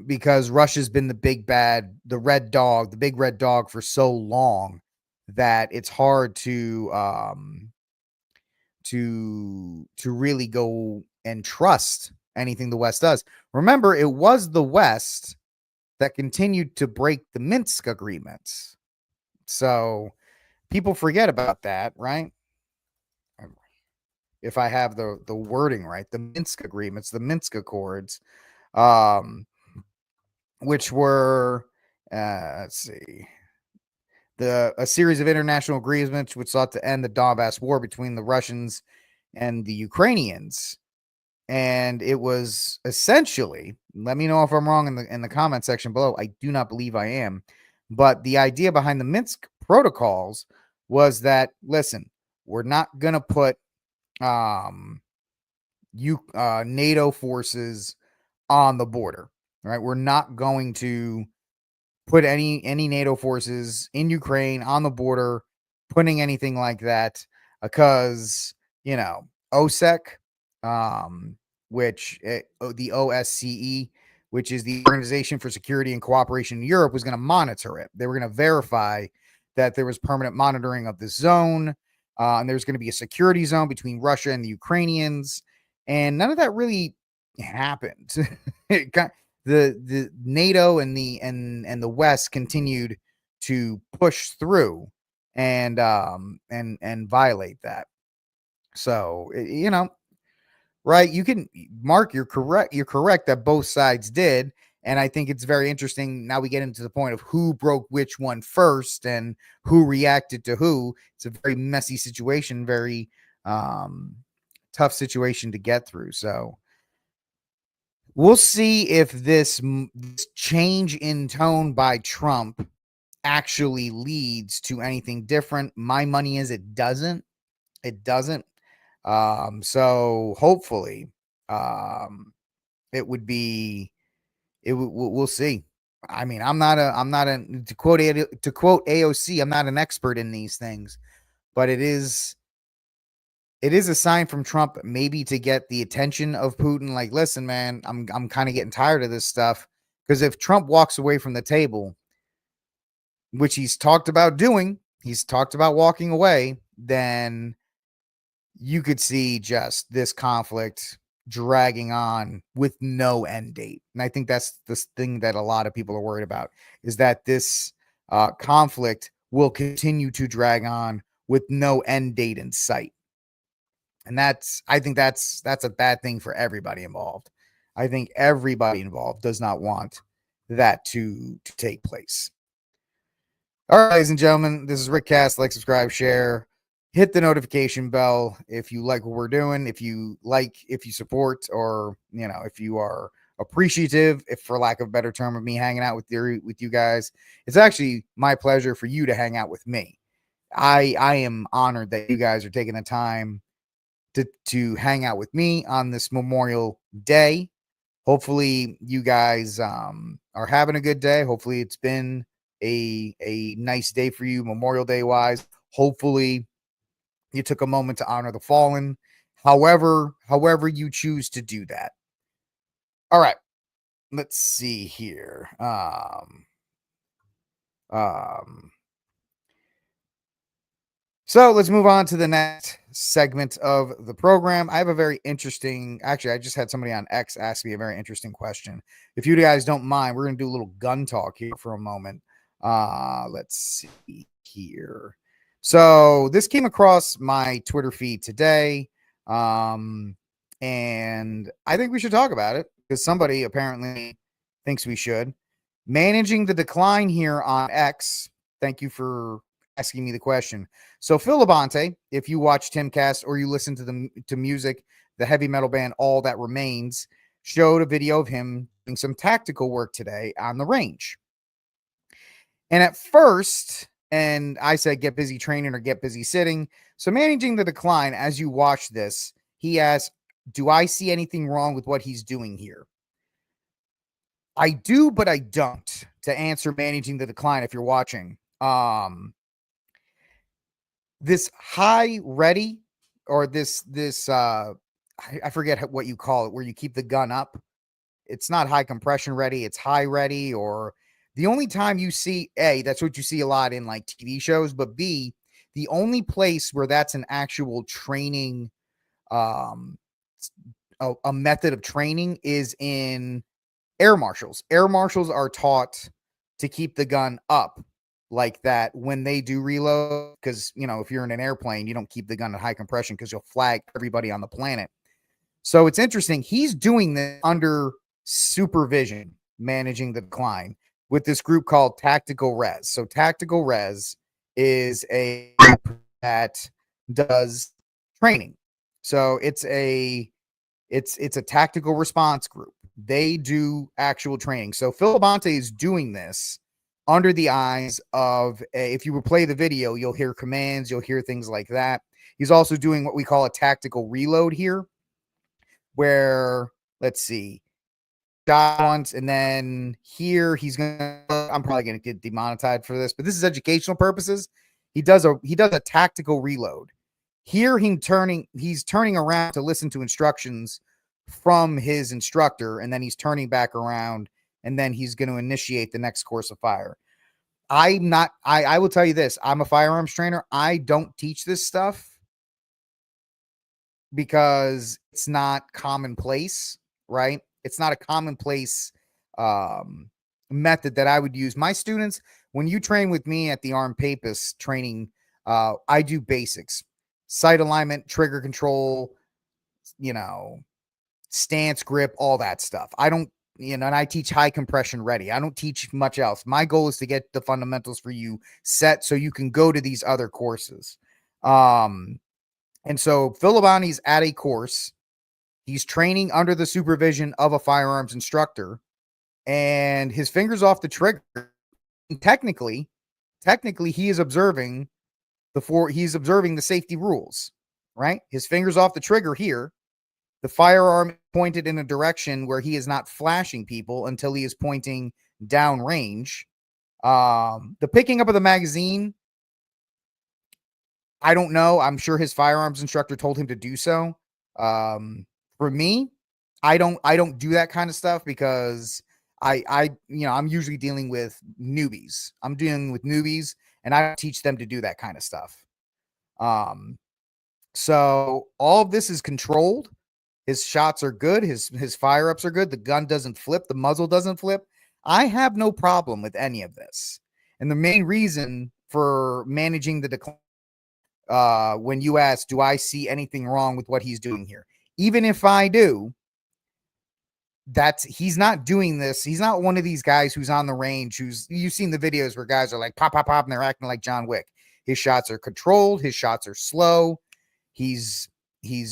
A: because Russia's been the big bad, the big red dog for so long that it's hard to really go and trust anything the West does. Remember, it was the West that continued to break the Minsk agreements. So people forget about that, right? If I have the wording right, the Minsk agreements, the Minsk Accords, which were let's see, a series of international agreements which sought to end the Donbass war between the Russians and the Ukrainians. And it was essentially, let me know if I'm wrong in the comment section below. I do not believe I am. But the idea behind the Minsk protocols was that, listen, we're not going to put NATO forces on the border, right? We're not going to put any NATO forces in Ukraine on the border, putting anything like that, because OSEC, the OSCE, which is the Organization for Security and Cooperation in Europe, was going to monitor it. They were going to verify that there was permanent monitoring of the zone, and there's going to be a security zone between Russia and the Ukrainians, and none of that really happened. The NATO and the West continued to push through and violate that. So right? You can, Mark, you're correct. You're correct that both sides did. And I think it's very interesting. Now we get into the point of who broke which one first and who reacted to who. It's a very messy situation, very tough situation to get through. So we'll see if this change in tone by Trump actually leads to anything different. My money is it doesn't. It doesn't. So hopefully, it would be, we'll see. I mean, to quote AOC, I'm not an expert in these things, but it is a sign from Trump maybe to get the attention of Putin. Like, listen, man, I'm kind of getting tired of this stuff. Because if Trump walks away from the table, which he's talked about doing, he's talked about walking away, then you could see just this conflict dragging on with no end date. And I think that's the thing that a lot of people are worried about, is that this conflict will continue to drag on with no end date in sight. And I think that's a bad thing for everybody involved. I think everybody involved does not want that to take place. All right, ladies and gentlemen, this is RickCast. Like, subscribe, share. Hit the notification bell if you like what we're doing, if you support, or if you are appreciative, if for lack of a better term, of me hanging out with you guys. It's actually my pleasure for you to hang out with me. I am honored that you guys are taking the time to hang out with me on this Memorial Day. Hopefully you guys are having a good day. Hopefully it's been a nice day for you Memorial Day wise. Hopefully you took a moment to honor the fallen, however you choose to do that. All right, let's see here. So let's move on to the next segment of the program. I have a very interesting, actually, I just had somebody on X ask me a very interesting question. If you guys don't mind, we're going to do a little gun talk here for a moment. Let's see here. So this came across my Twitter feed today. And I think we should talk about it because somebody apparently thinks we should. Managing the decline here on X. Thank you for asking me the question. So Phil Labonte, if you watch Timcast or you listen to music, the heavy metal band All That Remains, showed a video of him doing some tactical work today on the range. And at first, and I said, get busy training or get busy sitting. So managing the decline, as you watch this, he asked, do I see anything wrong with what he's doing here? I do, but I don't, to answer managing the decline if you're watching. This high ready or this I forget what you call it, where you keep the gun up. It's not high compression ready, it's high ready. Or the only time you see, A, that's what you see a lot in like TV shows, but B, the only place where that's an actual training, a method of training is in air marshals. Air marshals are taught to keep the gun up like that when they do reload, because, you know, if you're in an airplane, you don't keep the gun at high compression because you'll flag everybody on the planet. So it's interesting. He's doing this under supervision, managing the decline with this group called Tactical Res. So Tactical Res is a group that does training. So it's a tactical response group. They do actual training. So Phil Labonte is doing this under the eyes of if you play the video, you'll hear commands, you'll hear things like that. He's also doing what we call a tactical reload here, where, let's see, shot once, and then here I'm probably gonna get demonetized for this, but this is educational purposes. He does a tactical reload. Here he's turning around to listen to instructions from his instructor, and then he's turning back around, and then he's going to initiate the next course of fire. I will tell you this, I'm a firearms trainer. I don't teach this stuff because it's not commonplace, right? It's not a commonplace method that I would use. My students, when you train with me at the Armed Papist training, I do basics, sight alignment, trigger control, stance, grip, all that stuff. I don't, and I teach high compression ready. I don't teach much else. My goal is to get the fundamentals for you set so you can go to these other courses. And so Phil Labonte's at a course. He's training under the supervision of a firearms instructor, and his finger's off the trigger. And technically he is observing the safety rules, right? His finger's off the trigger here. The firearm pointed in a direction where he is not flashing people until he is pointing downrange. The picking up of the magazine, I don't know. I'm sure his firearms instructor told him to do so. For me, I don't do that kind of stuff because I'm usually dealing with newbies. I'm dealing with newbies, and I teach them to do that kind of stuff. So all of this is controlled. His shots are good. His fire ups are good. The gun doesn't flip. The muzzle doesn't flip. I have no problem with any of this. And the main reason for managing the decline, when you ask, do I see anything wrong with what he's doing here? Even if I do, he's not doing this. He's not one of these guys who's on the range, you've seen the videos where guys are like pop, pop, pop, and they're acting like John Wick. His shots are controlled. His shots are slow. He's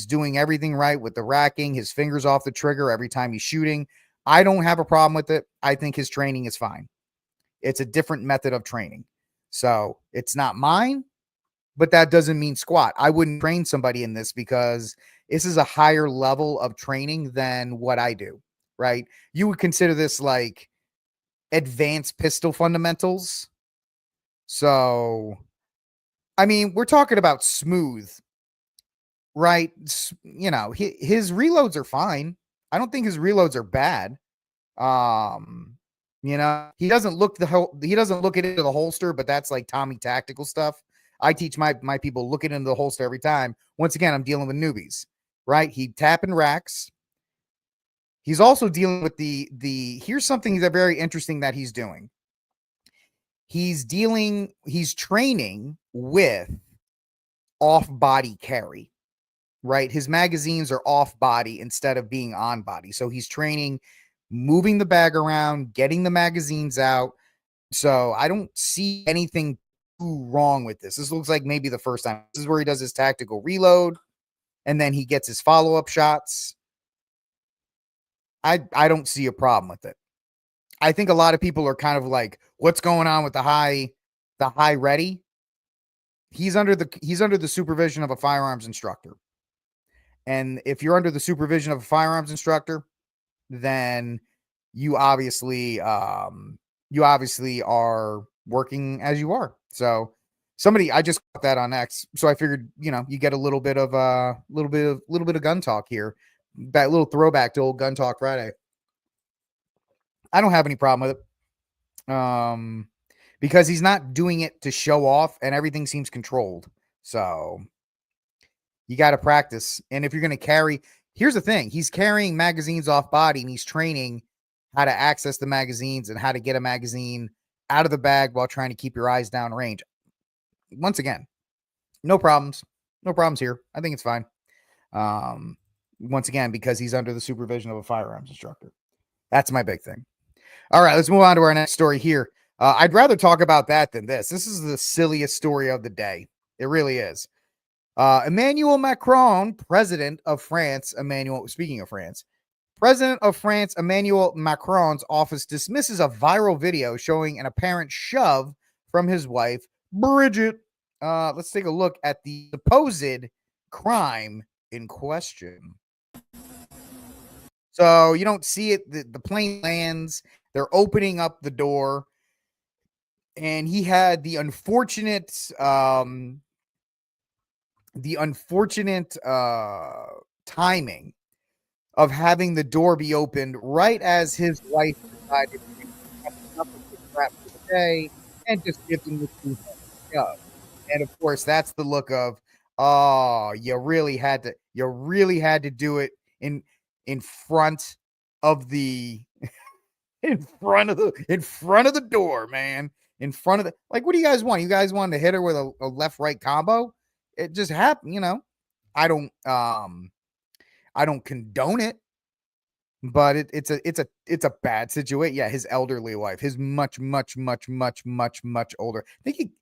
A: doing everything right with the racking. His fingers off the trigger every time he's shooting. I don't have a problem with it. I think his training is fine. It's a different method of training. So it's not mine, but that doesn't mean squat. I wouldn't train somebody in this because this is a higher level of training than what I do, right? You would consider this like advanced pistol fundamentals. So, I mean, we're talking about smooth, right? His reloads are fine. I don't think his reloads are bad. He doesn't look it into the holster, but that's like Tommy tactical stuff. I teach my people look it into the holster every time. Once again, I'm dealing with newbies, right? He tapping racks. He's also dealing with here's something that's very interesting that he's doing. he's training with off-body carry, right? His magazines are off-body instead of being on-body. So he's training, moving the bag around, getting the magazines out. So I don't see anything too wrong with this. This looks like maybe the first time. This is where he does his tactical reload, and then he gets his follow-up shots. I don't see a problem with it. I think a lot of people are kind of like, what's going on with the high ready? He's under the supervision of a firearms instructor. And if you're under the supervision of a firearms instructor, then you obviously are working as you are. So I just got that on X. So I figured, you get a little bit of gun talk here. That little throwback to old Gun Talk Friday. I don't have any problem with it. Because he's not doing it to show off and everything seems controlled. So you got to practice. And if you're going to carry, here's the thing. He's carrying magazines off body and he's training how to access the magazines and how to get a magazine out of the bag while trying to keep your eyes down range. Once again, no problems. No problems here. I think it's fine. Once again, because he's under the supervision of a firearms instructor. That's my big thing. All right, let's move on to our next story here. I'd rather talk about that than this. This is the silliest story of the day. It really is. Emmanuel Macron, president of France, President of France, Emmanuel Macron's office dismisses a viral video showing an apparent shove from his wife, Brigitte. Let's take a look at the supposed crime in question. So you don't see it. The plane lands. They're opening up the door. And he had the unfortunate timing of having the door be opened right as his wife decided to have enough of the crap for the day and just give him the shove. And of course, that's the look of, oh, you really had to do it in front of the in front of the door, man. In front of what do you guys want? You guys want to hit her with a left-right combo? It just happened, I don't condone it, but it's a bad situation. Yeah, his elderly wife, his much older. I think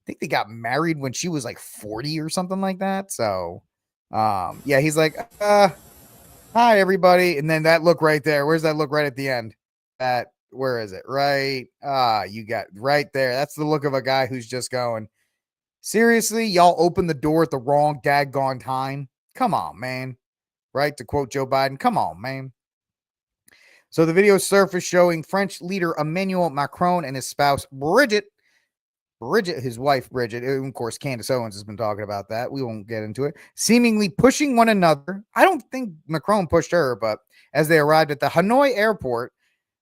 A: they got married when she was like 40 or something like that. So yeah, he's like, hi everybody. And then that look right there. Where's that look right at the end? Where is it? Right. You got right there. That's the look of a guy who's just going, seriously, y'all opened the door at the wrong daggone time. Come on, man. Right. To quote Joe Biden. Come on, man. So the video surfaced showing French leader Emmanuel Macron and his spouse, Brigitte, his wife, Brigitte. Of course, Candace Owens has been talking about that. We won't get into it. Seemingly pushing one another. I don't think Macron pushed her, but as they arrived at the Hanoi airport,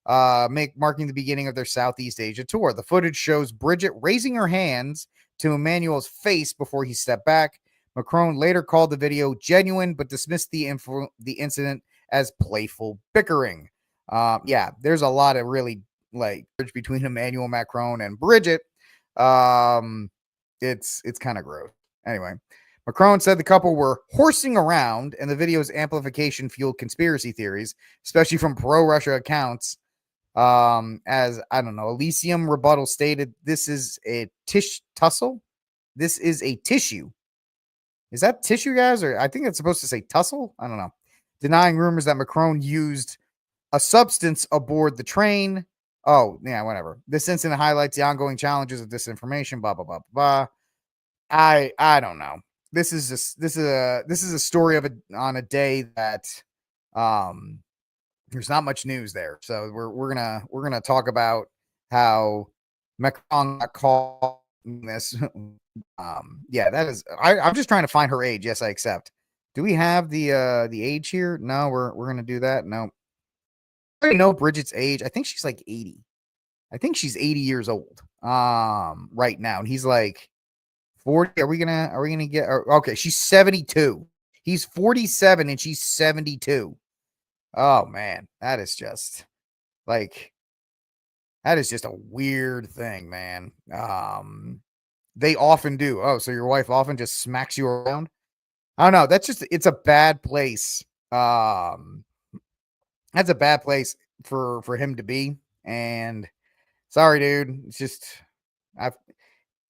A: marking the beginning of their Southeast Asia tour. The footage shows Brigitte raising her hands to Emmanuel's face before he stepped back. Macron later called the video genuine, but dismissed the incident as playful bickering. Yeah, there's a lot of really between Emmanuel Macron and Brigitte. It's kind of gross. Anyway, Macron said the couple were horsing around, and the video's amplification fueled conspiracy theories, especially from pro-Russia accounts. As I don't know, Elysium Rebuttal stated, this is a tussle. This is a tissue. Is that tissue, guys? Or I think it's supposed to say tussle. I don't know. Denying rumors that Macron used a substance aboard the train. Oh, yeah, whatever. This incident highlights the ongoing challenges of disinformation. Blah blah blah blah. I don't know. This is a story on a day that there's not much news there. So we're gonna talk about how Macron got caught in this. Yeah, that is. I'm just trying to find her age. Yes, I accept. Do we have the age here? No, we're gonna do that. No. I know Bridget's age. I think she's like 80. I think she's 80 years old. Right now, and he's like 40. Are we gonna get? Okay, she's 72. He's 47 and she's 72. Oh man, that is just like That is just a weird thing, man. They often do. Oh, so your wife often just smacks you around? I don't know. It's a bad place. That's a bad place for him to be. And sorry, dude. It's just I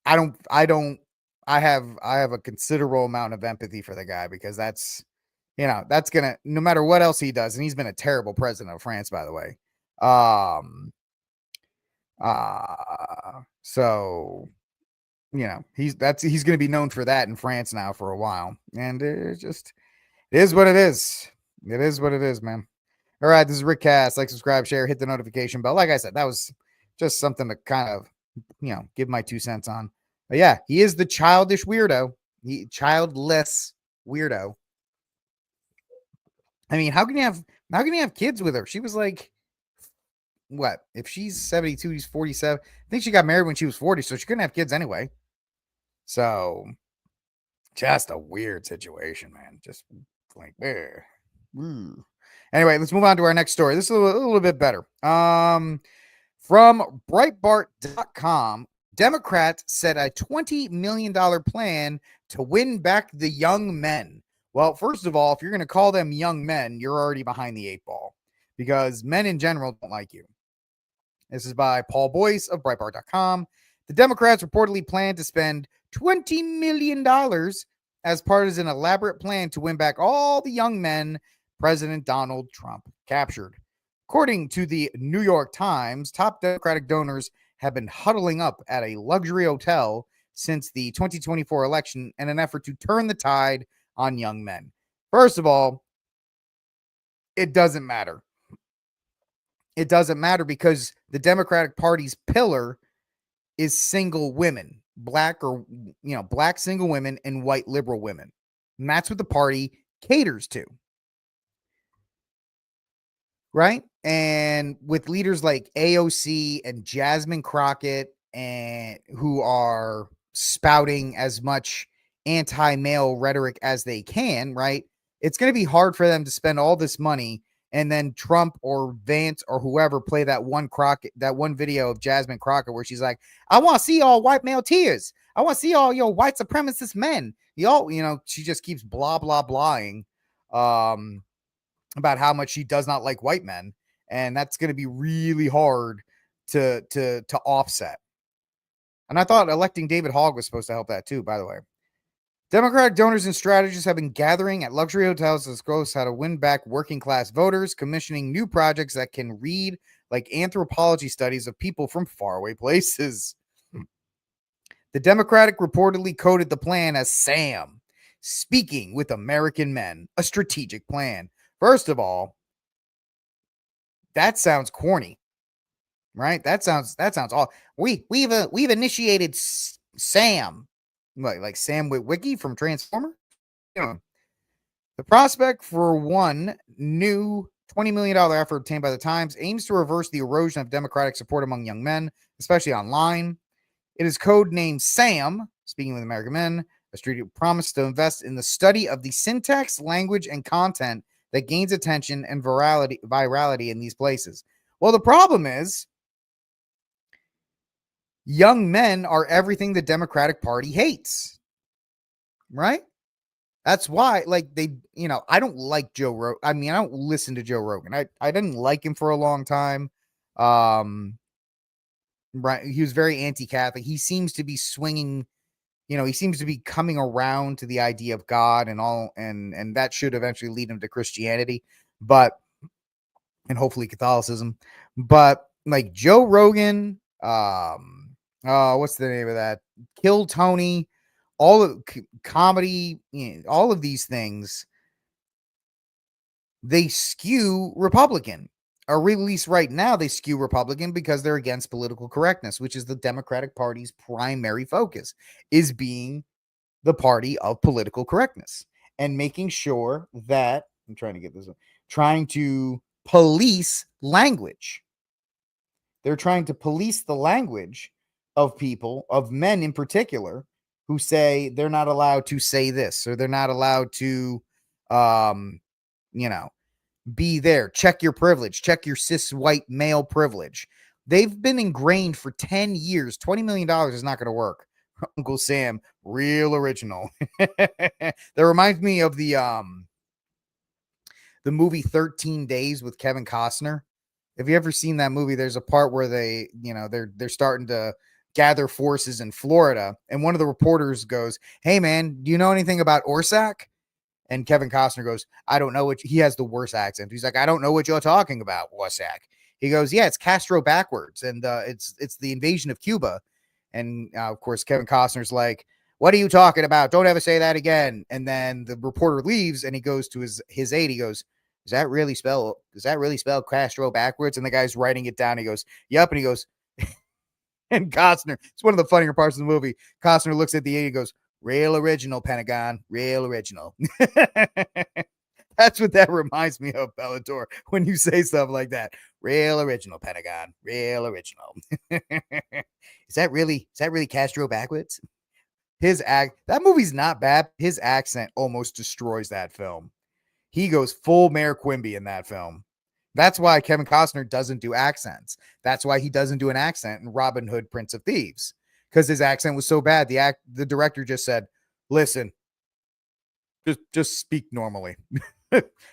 A: I don't I have a considerable amount of empathy for the guy because that's gonna, no matter what else he does, and he's been a terrible president of France, by the way. So he's gonna be known for that in France now for a while. And it is what it is. It is what it is, man. All right, this is RickCast. Like, subscribe, share, hit the notification bell. Like I said, that was just something to kind of, give my 2 cents on. But yeah, he is the childish weirdo. Childless weirdo. I mean, how can you have kids with her? She was like, what? If she's 72, he's 47. I think she got married when she was 40, so she couldn't have kids anyway. So just a weird situation, man. Just like, anyway, let's move on to our next story. This is a little bit better. From Breitbart.com, Democrats set a $20 million plan to win back the young men. Well, first of all, if you're going to call them young men, you're already behind the 8-ball because men in general don't like you. This is by Paul Boyce of Breitbart.com. The Democrats reportedly plan to spend $20 million as part of an elaborate plan to win back all the young men President Donald Trump captured. According to the New York Times, top Democratic donors have been huddling up at a luxury hotel since the 2024 election in an effort to turn the tide on young men. First of all, it doesn't matter. It doesn't matter because the Democratic Party's pillar is single women, black single women and white liberal women. And that's what the party caters to. Right? And with leaders like AOC and Jasmine Crockett, and who are spouting as much anti-male rhetoric as they can, right? It's going to be hard for them to spend all this money and then Trump or Vance or whoever play that one video of Jasmine Crockett where she's like, I want to see all white male tears. I want to see all your white supremacist men. She just keeps blah, blah, blahing about how much she does not like white men. And that's going to be really hard to offset. And I thought electing David Hogg was supposed to help that too, by the way. Democratic donors and strategists have been gathering at luxury hotels to discuss how to win back working class voters, commissioning new projects that can read like anthropology studies of people from faraway places. The Democratic reportedly coded the plan as SAM, speaking with American men, a strategic plan. First of all, that sounds corny, right? That sounds all. We've initiated SAM. Like Sam Witwicky from Transformer? The prospect for one new $20 million effort obtained by the Times aims to reverse the erosion of Democratic support among young men, especially online. It is codenamed SAM, speaking with American men, a strategic promise to invest in the study of the syntax, language, and content that gains attention and virality in these places. Well, the problem is young men are everything the Democratic Party hates, right? That's why, I don't like Joe Rogan. I mean, I don't listen to Joe Rogan. I didn't like him for a long time. Right. He was very anti-Catholic. He seems to be swinging, he seems to be coming around to the idea of God and all, and that should eventually lead him to Christianity, and hopefully Catholicism. But like Joe Rogan, what's the name of that? Kill Tony, all of comedy, all of these things, they skew Republican. Or at least right now they skew Republican because they're against political correctness, which is the Democratic Party's primary focus, is being the party of political correctness and making sure that trying to police language. They're trying to police the language of people, of men in particular, who say they're not allowed to say this, or they're not allowed to, be there. Check your privilege. Check your cis white male privilege. They've been ingrained for 10 years. $20 million is not going to work. Uncle Sam, real original. That reminds me of the movie 13 Days with Kevin Costner. Have you ever seen that movie? There's a part where they're starting to gather forces in Florida, and one of the reporters goes, "Hey man, do you know anything about Orsak?" And Kevin Costner goes, "I don't know what." He has the worst accent. He's like, "I don't know what you're talking about, Orsak." He goes, "Yeah, it's Castro backwards, and it's the invasion of Cuba." And of course, Kevin Costner's like, "What are you talking about? Don't ever say that again." And then the reporter leaves, and he goes to his aide. He goes, Does that really spell Castro backwards?" And the guy's writing it down. He goes, "Yep." And he goes, and Costner, it's one of the funnier parts of the movie. Costner looks at the aide. He goes, "Real original, Pentagon. Real original." That's what that reminds me of, Bellator, when you say stuff like that. Real original, Pentagon. Real original. Is that really Castro backwards? That movie's not bad. His accent almost destroys that film. He goes full Mayor Quimby in that film. That's why Kevin Costner doesn't do accents. That's why he doesn't do an accent in Robin Hood, Prince of Thieves, because his accent was so bad. The director just said, "Listen, just speak normally."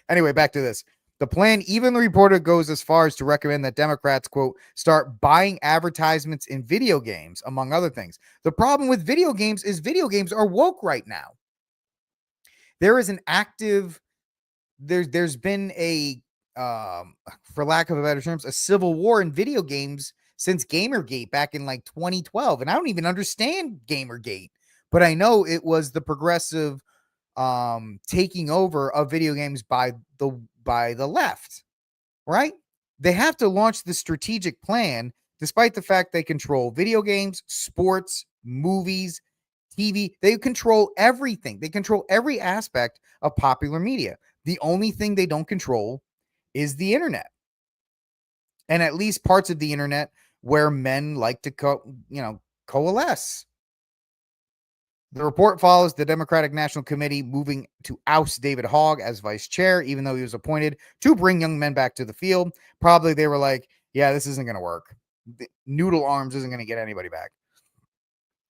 A: Anyway, back to this. The plan, even the reporter goes as far as to recommend that Democrats, quote, start buying advertisements in video games, among other things. The problem with video games is video games are woke right now. There is an active, there's been a, for lack of a better terms, a civil war in video games since Gamergate back in like 2012. And I don't even understand Gamergate, but I know it was the progressive taking over of video games by the left, right? They have to launch the strategic plan despite the fact they control video games, sports, movies, TV. They control everything. They control every aspect of popular media. The only thing they don't control is the internet, and at least parts of the internet where men like to coalesce. The report follows the Democratic National Committee moving to oust David Hogg as vice chair, even though he was appointed to bring young men back to the field. Probably they were like, "Yeah, this isn't going to work. The noodle arms isn't going to get anybody back."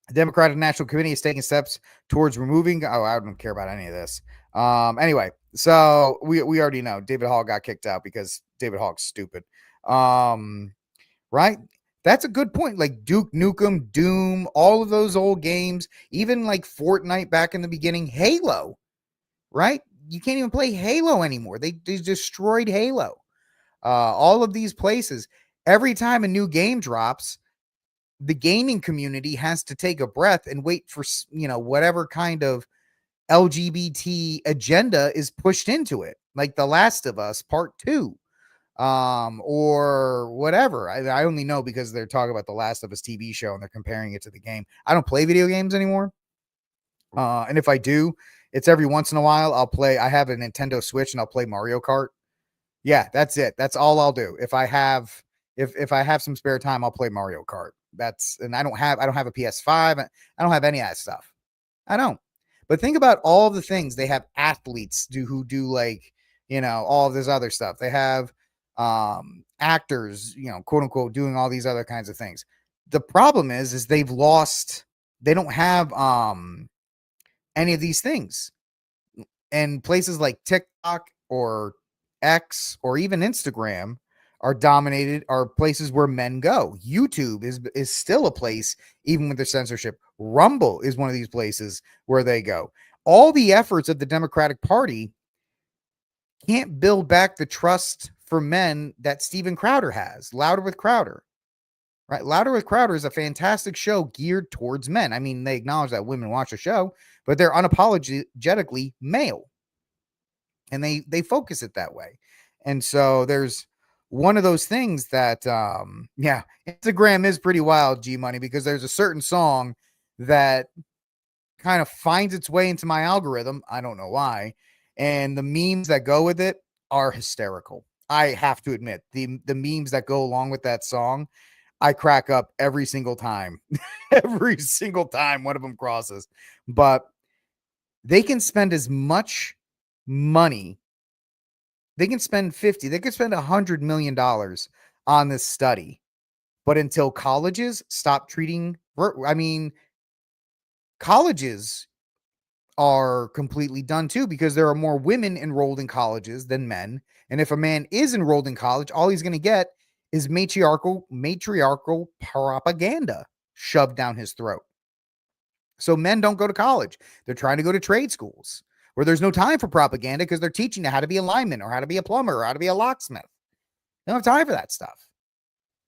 A: The Democratic National Committee is taking steps towards removing. Oh, I don't care about any of this. Anyway, so we already know David Hogg got kicked out because David Hogg's stupid. Right? That's a good point. Like Duke Nukem, Doom, all of those old games, even like Fortnite back in the beginning, Halo, right? You can't even play Halo anymore. They destroyed Halo. All of these places, every time a new game drops, the gaming community has to take a breath and wait for, whatever kind of LGBT agenda is pushed into it. Like The Last of Us Part 2. Or whatever. I only know because they're talking about The Last of Us TV show and they're comparing it to the game. I don't play video games anymore. And if I do, it's every once in a while. I have a Nintendo Switch and I'll play Mario Kart. Yeah, that's it. That's all I'll do. If I have some spare time, I'll play Mario Kart. And I don't have a PS5. I don't have any of that stuff. I don't. But think about all the things they have athletes who do, like, all of this other stuff. They have actors, quote unquote, doing all these other kinds of things. The problem is they don't have any of these things. And places like TikTok or X or even Instagram are places where men go. YouTube is still a place, even with the censorship. Rumble is one of these places where they go. All the efforts of the Democratic Party can't build back the trust for men that Steven Crowder has. Louder with Crowder, right? Louder with Crowder is a fantastic show geared towards men. I mean, they acknowledge that women watch the show, but they're unapologetically male, and they focus it that way. And so there's one of those things that, Instagram is pretty wild, G Money, because there's a certain song that kind of finds its way into my algorithm. I don't know why. And the memes that go with it are hysterical. I have to admit, the memes that go along with that song, I crack up every single time. Every single time one of them crosses. But they can spend as much money. They can spend $50, they could spend $100 million on this study. But until colleges stop treating, colleges are completely done too, because there are more women enrolled in colleges than men. And if a man is enrolled in college, all he's going to get is matriarchal propaganda shoved down his throat. So men don't go to college. They're trying to go to trade schools where there's no time for propaganda because they're teaching you how to be a lineman or how to be a plumber or how to be a locksmith. They don't have time for that stuff.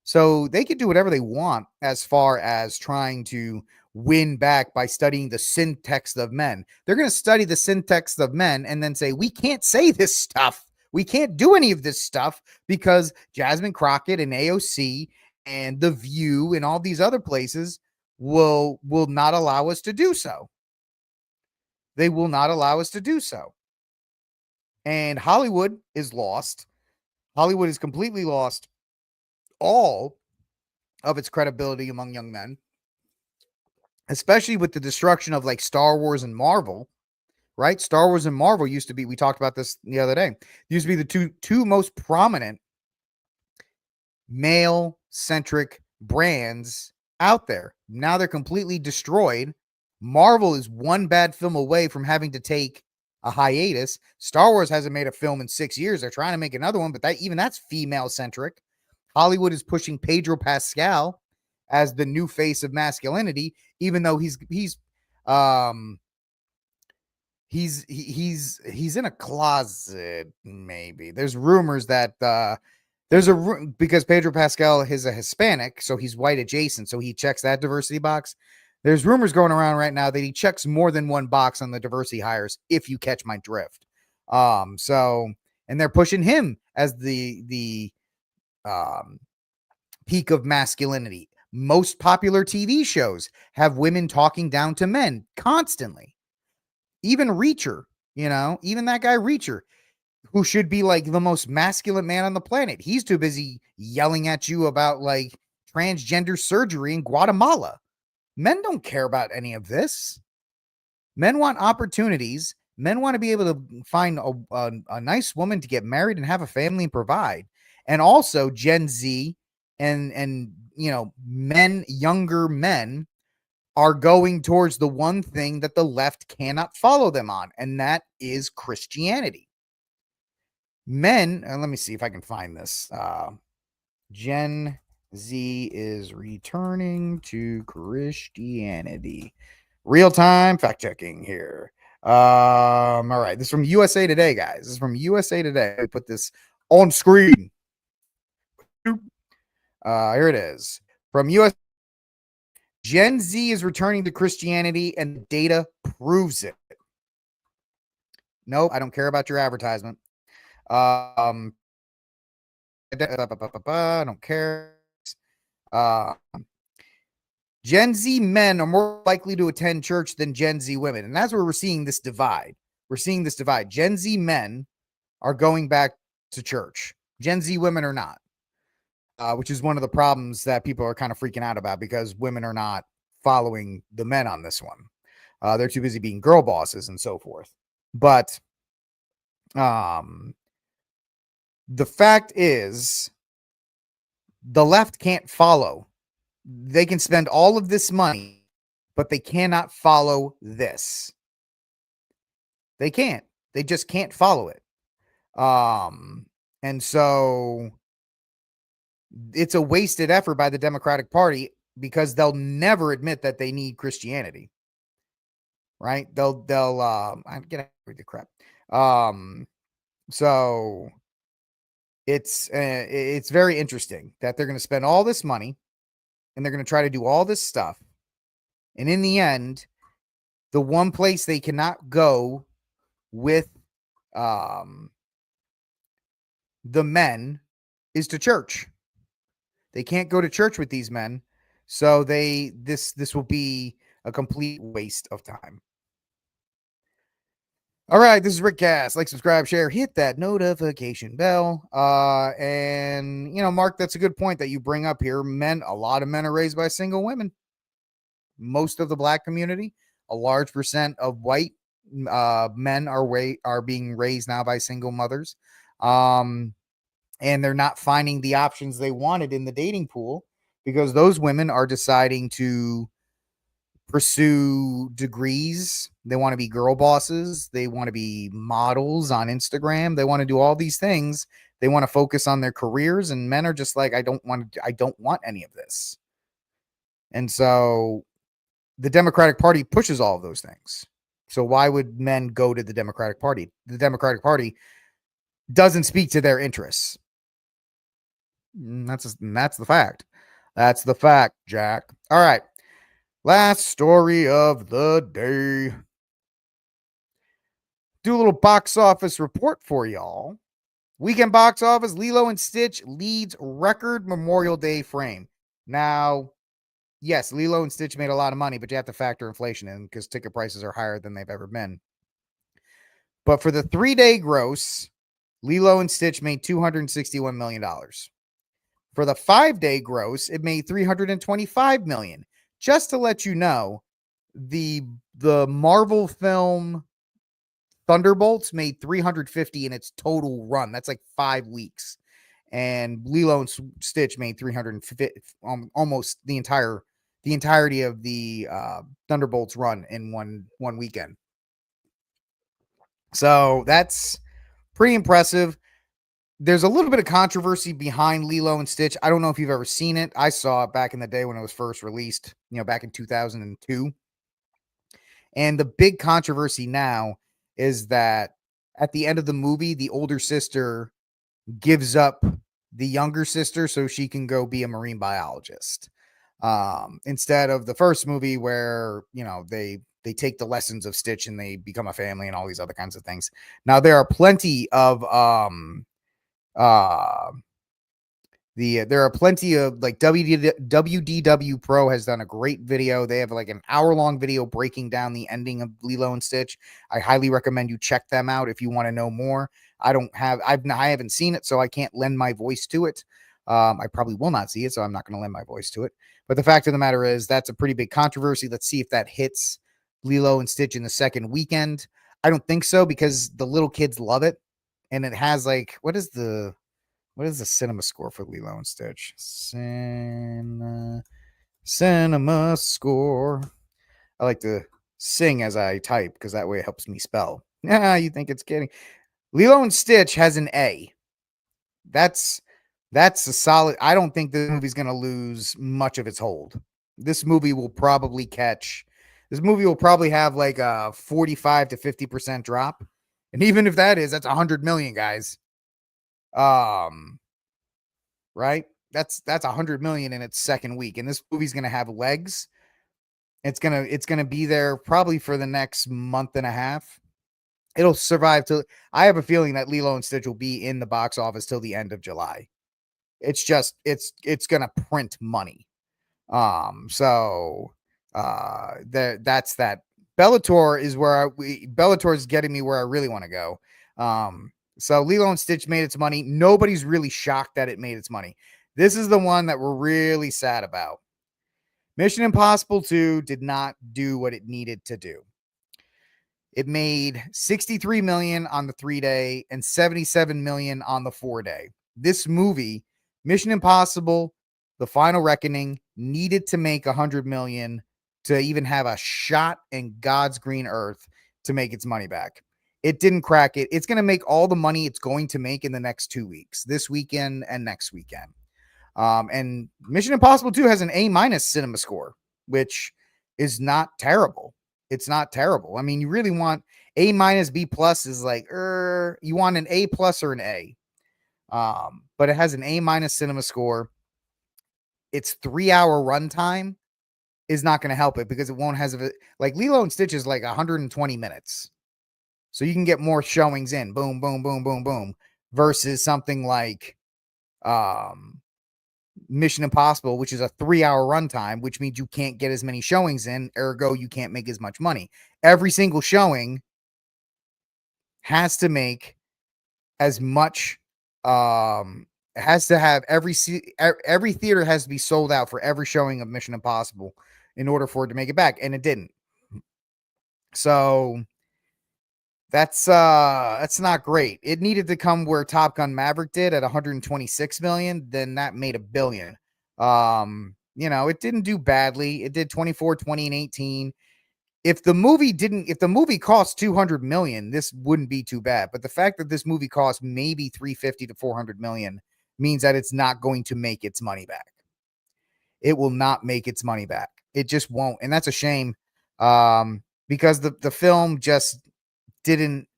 A: So they could do whatever they want as far as trying to win back by studying the syntax of men. They're going to study the syntax of men and then say, we can't say this stuff. We can't do any of this stuff because Jasmine Crockett and AOC and The View and all these other places will not allow us to do so. They will not allow us to do so. And Hollywood is lost. Hollywood is completely lost all of its credibility among young men, especially with the destruction of like Star Wars and Marvel, right? Star Wars and Marvel used to be, we talked about this the other day, used to be the two most prominent male centric brands out there. Now they're completely destroyed. Marvel is one bad film away from having to take a hiatus. Star Wars hasn't made a film in 6 years. They're trying to make another one, but even that's female centric. Hollywood is pushing Pedro Pascal as the new face of masculinity, even though he's in a closet. Maybe there's rumors that because Pedro Pascal is a Hispanic, so he's white adjacent, so he checks that diversity box. There's rumors going around right now that he checks more than one box on the diversity hires, if you catch my drift. And they're pushing him as the peak of masculinity. Most popular TV shows have women talking down to men constantly. Even Reacher, even that guy Reacher, who should be like the most masculine man on the planet, he's too busy yelling at you about like transgender surgery in Guatemala. Men don't care about any of this. Men want opportunities. Men want to be able to find a nice woman to get married and have a family and provide. And also Gen Z and men, younger men, are going towards the one thing that the left cannot follow them on, and that is Christianity. Men, let me see if I can find this. Gen Z is returning to Christianity. Real-time fact-checking here. All right, this is from USA Today, guys. This is from USA Today. I put this on screen. Here it is. From US, Gen Z is returning to Christianity, and the data proves it. Nope, I don't care about your advertisement. I don't care. Gen Z men are more likely to attend church than Gen Z women. And that's where we're seeing this divide. Gen Z men are going back to church. Gen Z women are not, which is one of the problems that people are kind of freaking out about, because women are not following the men on this one. They're too busy being girl bosses and so forth. But the fact is, the left can't follow. They can spend all of this money, but they cannot follow this. They can't. They just can't follow it. And so it's a wasted effort by the Democratic Party, because they'll never admit that they need Christianity. Right? They'll get out of the crap. So it's very interesting that they're going to spend all this money and they're going to try to do all this stuff. And in the end, the one place they cannot go with the men is to church. They can't go to church with these men. So this will be a complete waste of time. All right, this is RickCast. Like, subscribe, share, hit that notification bell. And Mark, that's a good point that you bring up here. A lot of men are raised by single women. Most of the black community, a large percent of white men are being raised now by single mothers. And they're not finding the options they wanted in the dating pool because those women are deciding to pursue degrees. They want to be girl bosses. They want to be models on Instagram. They want to do all these things. They want to focus on their careers, and men are just like, I don't want any of this. And so the Democratic Party pushes all of those things. So why would men go to the Democratic Party? The Democratic Party doesn't speak to their interests. That's the fact. That's the fact, Jack. All right. Last story of the day. Do a little box office report for y'all. Weekend box office, Lilo and Stitch leads record Memorial Day frame. Now, yes, Lilo and Stitch made a lot of money, but you have to factor inflation in because ticket prices are higher than they've ever been. But for the 3-day gross, Lilo and Stitch made $261 million. For the 5-day gross, it made $325 million. Just to let you know, the Marvel film Thunderbolts made $350 in its total run. That's like 5 weeks. And Lilo and Stitch made $350, almost the entirety of the Thunderbolts run in one weekend. So that's pretty impressive. There's a little bit of controversy behind Lilo and Stitch. I don't know if you've ever seen it. I saw it back in the day when it was first released, back in 2002. And the big controversy now is that at the end of the movie, the older sister gives up the younger sister so she can go be a marine biologist. Instead of the first movie where, they take the lessons of Stitch and they become a family and all these other kinds of things. Now, there are plenty of there are plenty of like WDW Pro has done a great video. They have like an hour-long video breaking down the ending of Lilo and Stitch. I highly recommend you check them out if you want to know more. I haven't seen it, so I can't lend my voice to it. I probably will not see it, so I'm not going to lend my voice to it. But the fact of the matter is, that's a pretty big controversy. Let's see if that hits Lilo and Stitch in the second weekend. I don't think so because the little kids love it. And it has like, what is the cinema score for Lilo and Stitch? Cinema score. I like to sing as I type because that way it helps me spell. Yeah, you think it's kidding. Lilo and Stitch has an A. That's a solid. I don't think the movie's going to lose much of its hold. This movie will probably have like a 45 to 50% drop. And even if that's 100 million, guys. Right? That's 100 million in its second week. And this movie's going to have legs. It's going to be there probably for the next month and a half. It'll survive till I have a feeling that Lilo and Stitch will be in the box office till the end of July. It's just, it's going to print money. That's that. Bellator is getting me where I really want to go. So Lilo and Stitch made its money. Nobody's really shocked that it made its money. This is the one that we're really sad about. Mission Impossible 2 did not do what it needed to do. It made $63 million on the 3-day and $77 million on the 4-day. This movie, Mission Impossible, The Final Reckoning, needed to make $100 million to even have a shot in God's green earth to make its money back. It didn't crack it. It's going to make all the money it's going to make in the next 2 weeks, this weekend and next weekend. And Mission Impossible 2 has an A- cinema score, which is not terrible. It's not terrible. I mean, you really want A-, B+ is like, you want an A+ or an A. But it has an A- cinema score. Its 3-hour runtime is not going to help it because it won't have like Lilo and Stitch is like 120 minutes. So you can get more showings in. Boom, boom, boom, boom, boom. Versus something like Mission Impossible, which is a 3-hour runtime, which means you can't get as many showings in, ergo you can't make as much money. Every single showing has to make as much, has to have every theater has to be sold out for every showing of Mission Impossible in order for it to make it back, and it didn't. So that's not great. It needed to come where Top Gun Maverick did at 126 million, then that made $1 billion. It didn't do badly. It did 24, 20, and 18. If the movie cost 200 million, this wouldn't be too bad. But the fact that this movie cost maybe 350 to 400 million means that it's not going to make its money back. It will not make its money back. It just won't. And that's a shame. Because the film just didn't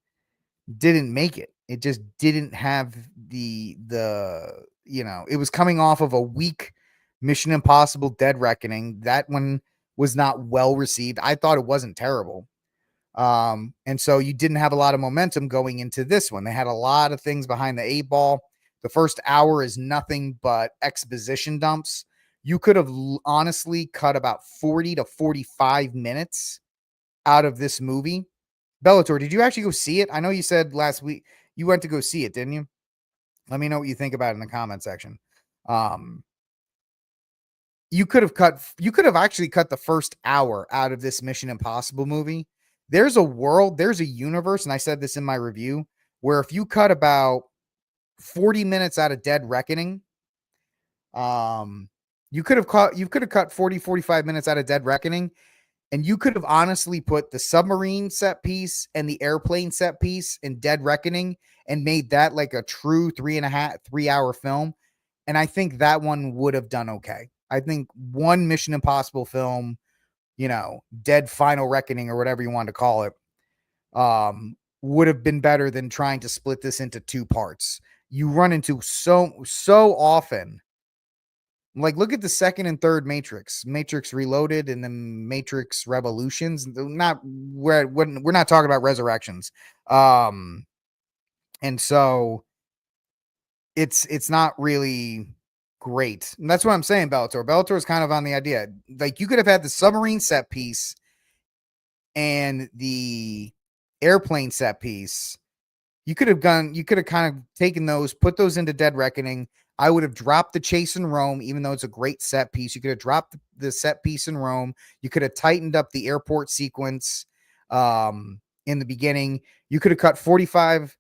A: make it. It just didn't have the it was coming off of a weak Mission Impossible Dead Reckoning. That one was not well received. I thought it wasn't terrible. And so you didn't have a lot of momentum going into this one. They had a lot of things behind the 8 ball. The first hour is nothing but exposition dumps. You could have honestly cut about 40 to 45 minutes out of this movie. Bellator, did you actually go see it? I know you said last week you went to go see it, didn't you? Let me know what you think about it in the comment section. You could have actually cut the first hour out of this Mission Impossible movie. There's a world, there's a universe, and I said this in my review, where if you cut about 40 minutes out of Dead Reckoning, you could have cut 40, 45 minutes out of Dead Reckoning, and you could have honestly put the submarine set piece and the airplane set piece in Dead Reckoning and made that like a true 3.5-3 hour film. And I think that one would have done okay. I think one Mission Impossible film, Dead Final Reckoning or whatever you want to call it, would have been better than trying to split this into 2 parts. You run into so often. Like, look at the second and third Matrix Reloaded and then Matrix Revolutions. We're not talking about Resurrections. And so it's not really great. And that's what I'm saying, Bellator. Bellator is kind of on the idea. Like, you could have had the submarine set piece and the airplane set piece. You could have kind of taken those, put those into Dead Reckoning. I would have dropped the chase in Rome, even though it's a great set piece. You could have dropped the set piece in Rome. You could have tightened up the airport sequence in the beginning. You could have cut 45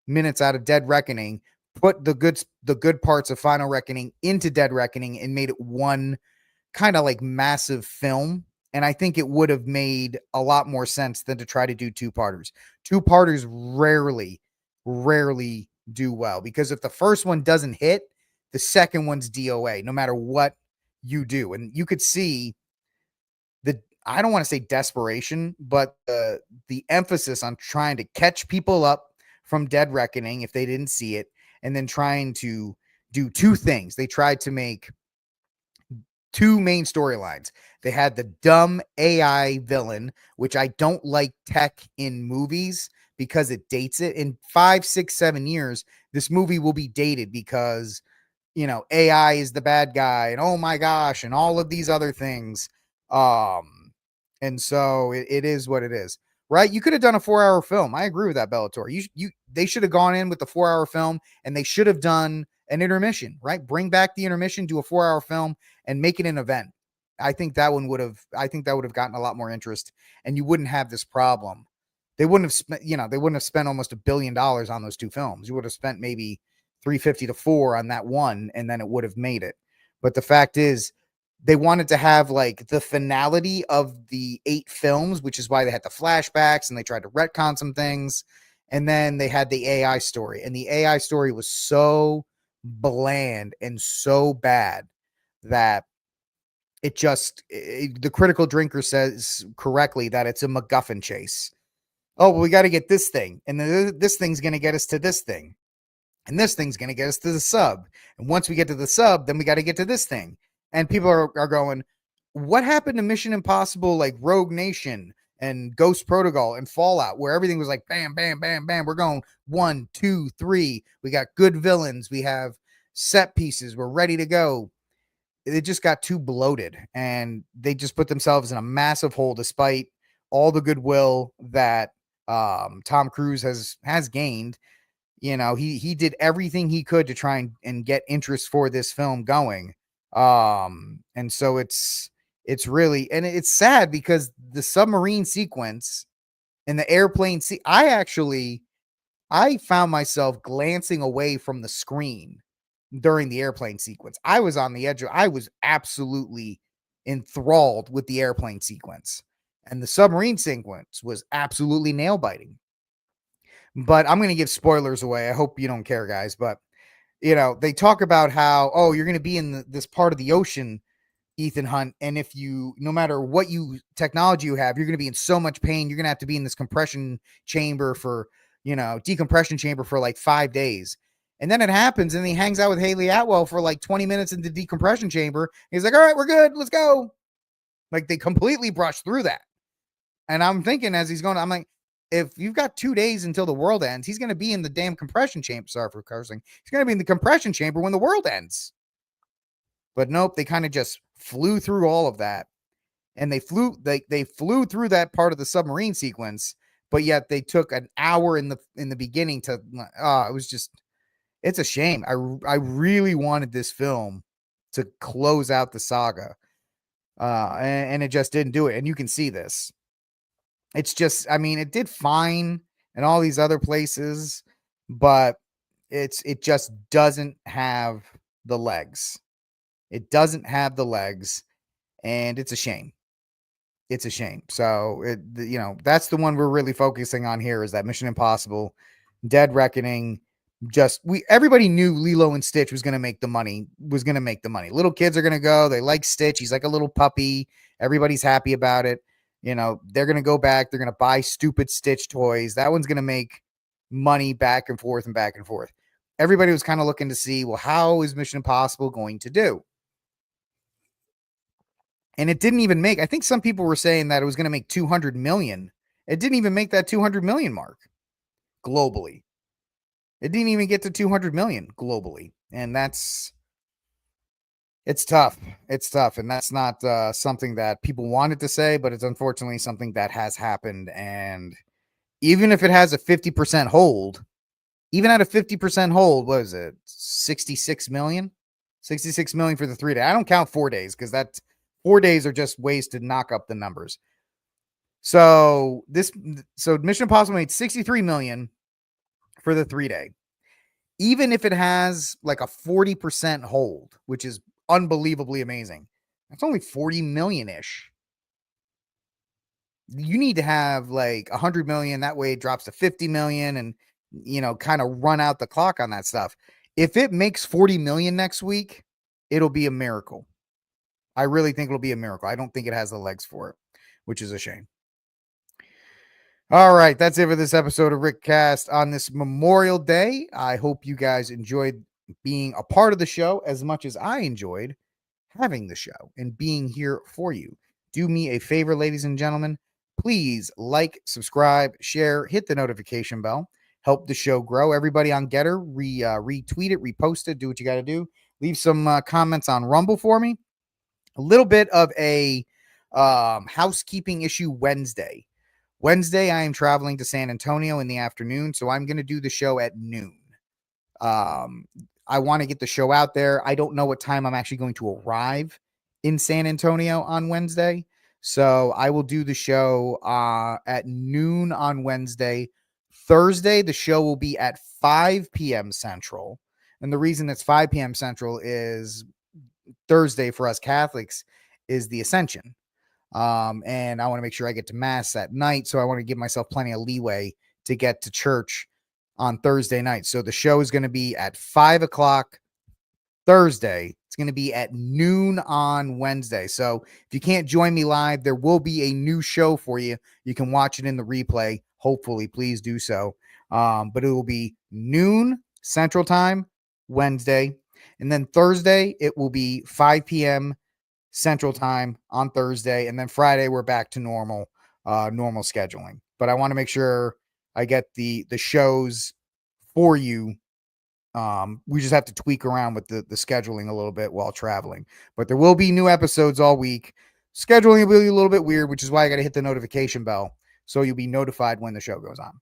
A: minutes out of Dead Reckoning, put the good parts of Final Reckoning into Dead Reckoning, and made it one kind of like massive film. And I think it would have made a lot more sense than to try to do 2-parters. 2-parters rarely do well, because if the first one doesn't hit, the second one's DOA, no matter what you do. And you could see I don't want to say desperation, but the emphasis on trying to catch people up from Dead Reckoning if they didn't see it, and then trying to do 2 things. They tried to make 2 main storylines. They had the dumb AI villain, which I don't like tech in movies because it dates it. In 5, 6, 7 years, this movie will be dated because, AI is the bad guy and oh my gosh, and all of these other things. And so it is what it is, right? You could have done a 4-hour film. I agree with that, Bellator. They should have gone in with the 4-hour film, and they should have done an intermission, right? Bring back the intermission, do a 4-hour film, and make it an event. I think that would have gotten a lot more interest, and you wouldn't have this problem. They wouldn't have spent almost $1 billion on those 2 films. You would have spent maybe 350 to 4 on that one, and then it would have made it. But the fact is, they wanted to have like the finality of the 8 films, which is why they had the flashbacks and they tried to retcon some things. And then they had the AI story, and the AI story was so bland and so bad that the critical drinker says correctly that it's a MacGuffin chase. Oh, well, we got to get this thing, and then this thing's going to get us to this thing, and this thing's going to get us to the sub. And once we get to the sub, then we got to get to this thing. And people are going, what happened to Mission Impossible, like Rogue Nation and Ghost Protocol and Fallout, where everything was like, bam, bam, bam, bam. We're going 1, 2, 3. We got good villains. We have set pieces. We're ready to go. It just got too bloated, and they just put themselves in a massive hole, despite all the goodwill that Tom Cruise has gained. He did everything he could to try and get interest for this film going. And so it's really, and it's sad because the submarine sequence and the airplane I found myself glancing away from the screen during the airplane sequence. I was on the edge. I was absolutely enthralled with the airplane sequence, and the submarine sequence was absolutely nail biting. But I'm going to give spoilers away. I hope you don't care, guys. But they talk about how, oh, you're going to be in this part of the ocean, Ethan Hunt, and if you, no matter what technology you have, you're going to be in so much pain. You're going to have to be in this compression chamber for, decompression chamber for like 5 days. And then it happens, and he hangs out with Haley Atwell for like 20 minutes in the decompression chamber. He's like, all right, we're good. Let's go. Like, they completely brushed through that. And I'm thinking as he's going, I'm like, if you've got 2 days until the world ends, he's going to be in the damn compression chamber. Sorry for cursing. He's going to be in the compression chamber when the world ends. But nope, they kind of just flew through all of that. And they flew through that part of the submarine sequence, but yet they took an hour in the beginning to it's a shame. I really wanted this film to close out the saga. And it just didn't do it. And you can see this. It's just, it did fine in all these other places, but it just doesn't have the legs. It doesn't have the legs, and it's a shame. It's a shame. So, that's the one we're really focusing on here, is that Mission Impossible Dead Reckoning. Everybody knew Lilo and Stitch was going to make the money, Little kids are going to go. They like Stitch. He's like a little puppy. Everybody's happy about it. They're going to go back. They're going to buy stupid Stitch toys. That one's going to make money back and forth and back and forth. Everybody was kind of looking to see, well, how is Mission Impossible going to do? And it didn't even make, I think some people were saying that it was going to make 200 million. It didn't even make that 200 million mark globally. It didn't even get to 200 million globally. And it's tough. It's tough. And that's not something that people wanted to say, but it's unfortunately something that has happened. And even if it has a 50% hold, even at a 50% hold, what is it? 66 million? 66 million for the 3 day. I don't count 4 days because 4 days are just ways to knock up the numbers. So Mission Impossible made 63 million for the 3 day. Even if it has like a 40% hold, which is unbelievably amazing, that's only 40 million-ish. You need to have like 100 million. That way it drops to 50 million and, kind of run out the clock on that stuff. If it makes 40 million next week, it'll be a miracle. I really think it'll be a miracle. I don't think it has the legs for it, which is a shame. All right, that's it for this episode of RickCast on this Memorial Day. I hope you guys enjoyed being a part of the show as much as I enjoyed having the show and being here for you. Do me a favor, ladies and gentlemen. Please like, subscribe, share, hit the notification bell. Help the show grow. Everybody on Getter, retweet it, repost it, do what you got to do. Leave some comments on Rumble for me. A little bit of a housekeeping issue Wednesday. Wednesday, I am traveling to San Antonio in the afternoon, so I'm going to do the show at noon. I want to get the show out there. I don't know what time I'm actually going to arrive in San Antonio on Wednesday, so I will do the show at noon on Wednesday. Thursday, the show will be at 5 p.m. Central, and the reason it's 5 p.m. Central is Thursday for us Catholics is the Ascension. And I want to make sure I get to mass at night. So I want to give myself plenty of leeway to get to church on Thursday night. So the show is going to be at 5 o'clock Thursday. It's going to be at noon on Wednesday. So if you can't join me live, there will be a new show for you. You can watch it in the replay. Hopefully, please do so. But it will be noon Central Time Wednesday. And then Thursday, it will be 5 p.m. Central Time on Thursday, and then Friday we're back to normal scheduling. But I want to make sure I get the shows for you. We just have to tweak around with the scheduling a little bit while traveling. But there will be new episodes all week. Scheduling will be a little bit weird, which is why I got to hit the notification bell so you'll be notified when the show goes on.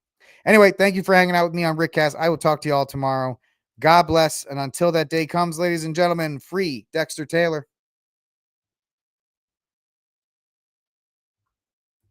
A: Anyway, thank you for hanging out with me on RickCast. I will talk to you all tomorrow. God bless, and until that day comes, ladies and gentlemen, free Dexter Taylor.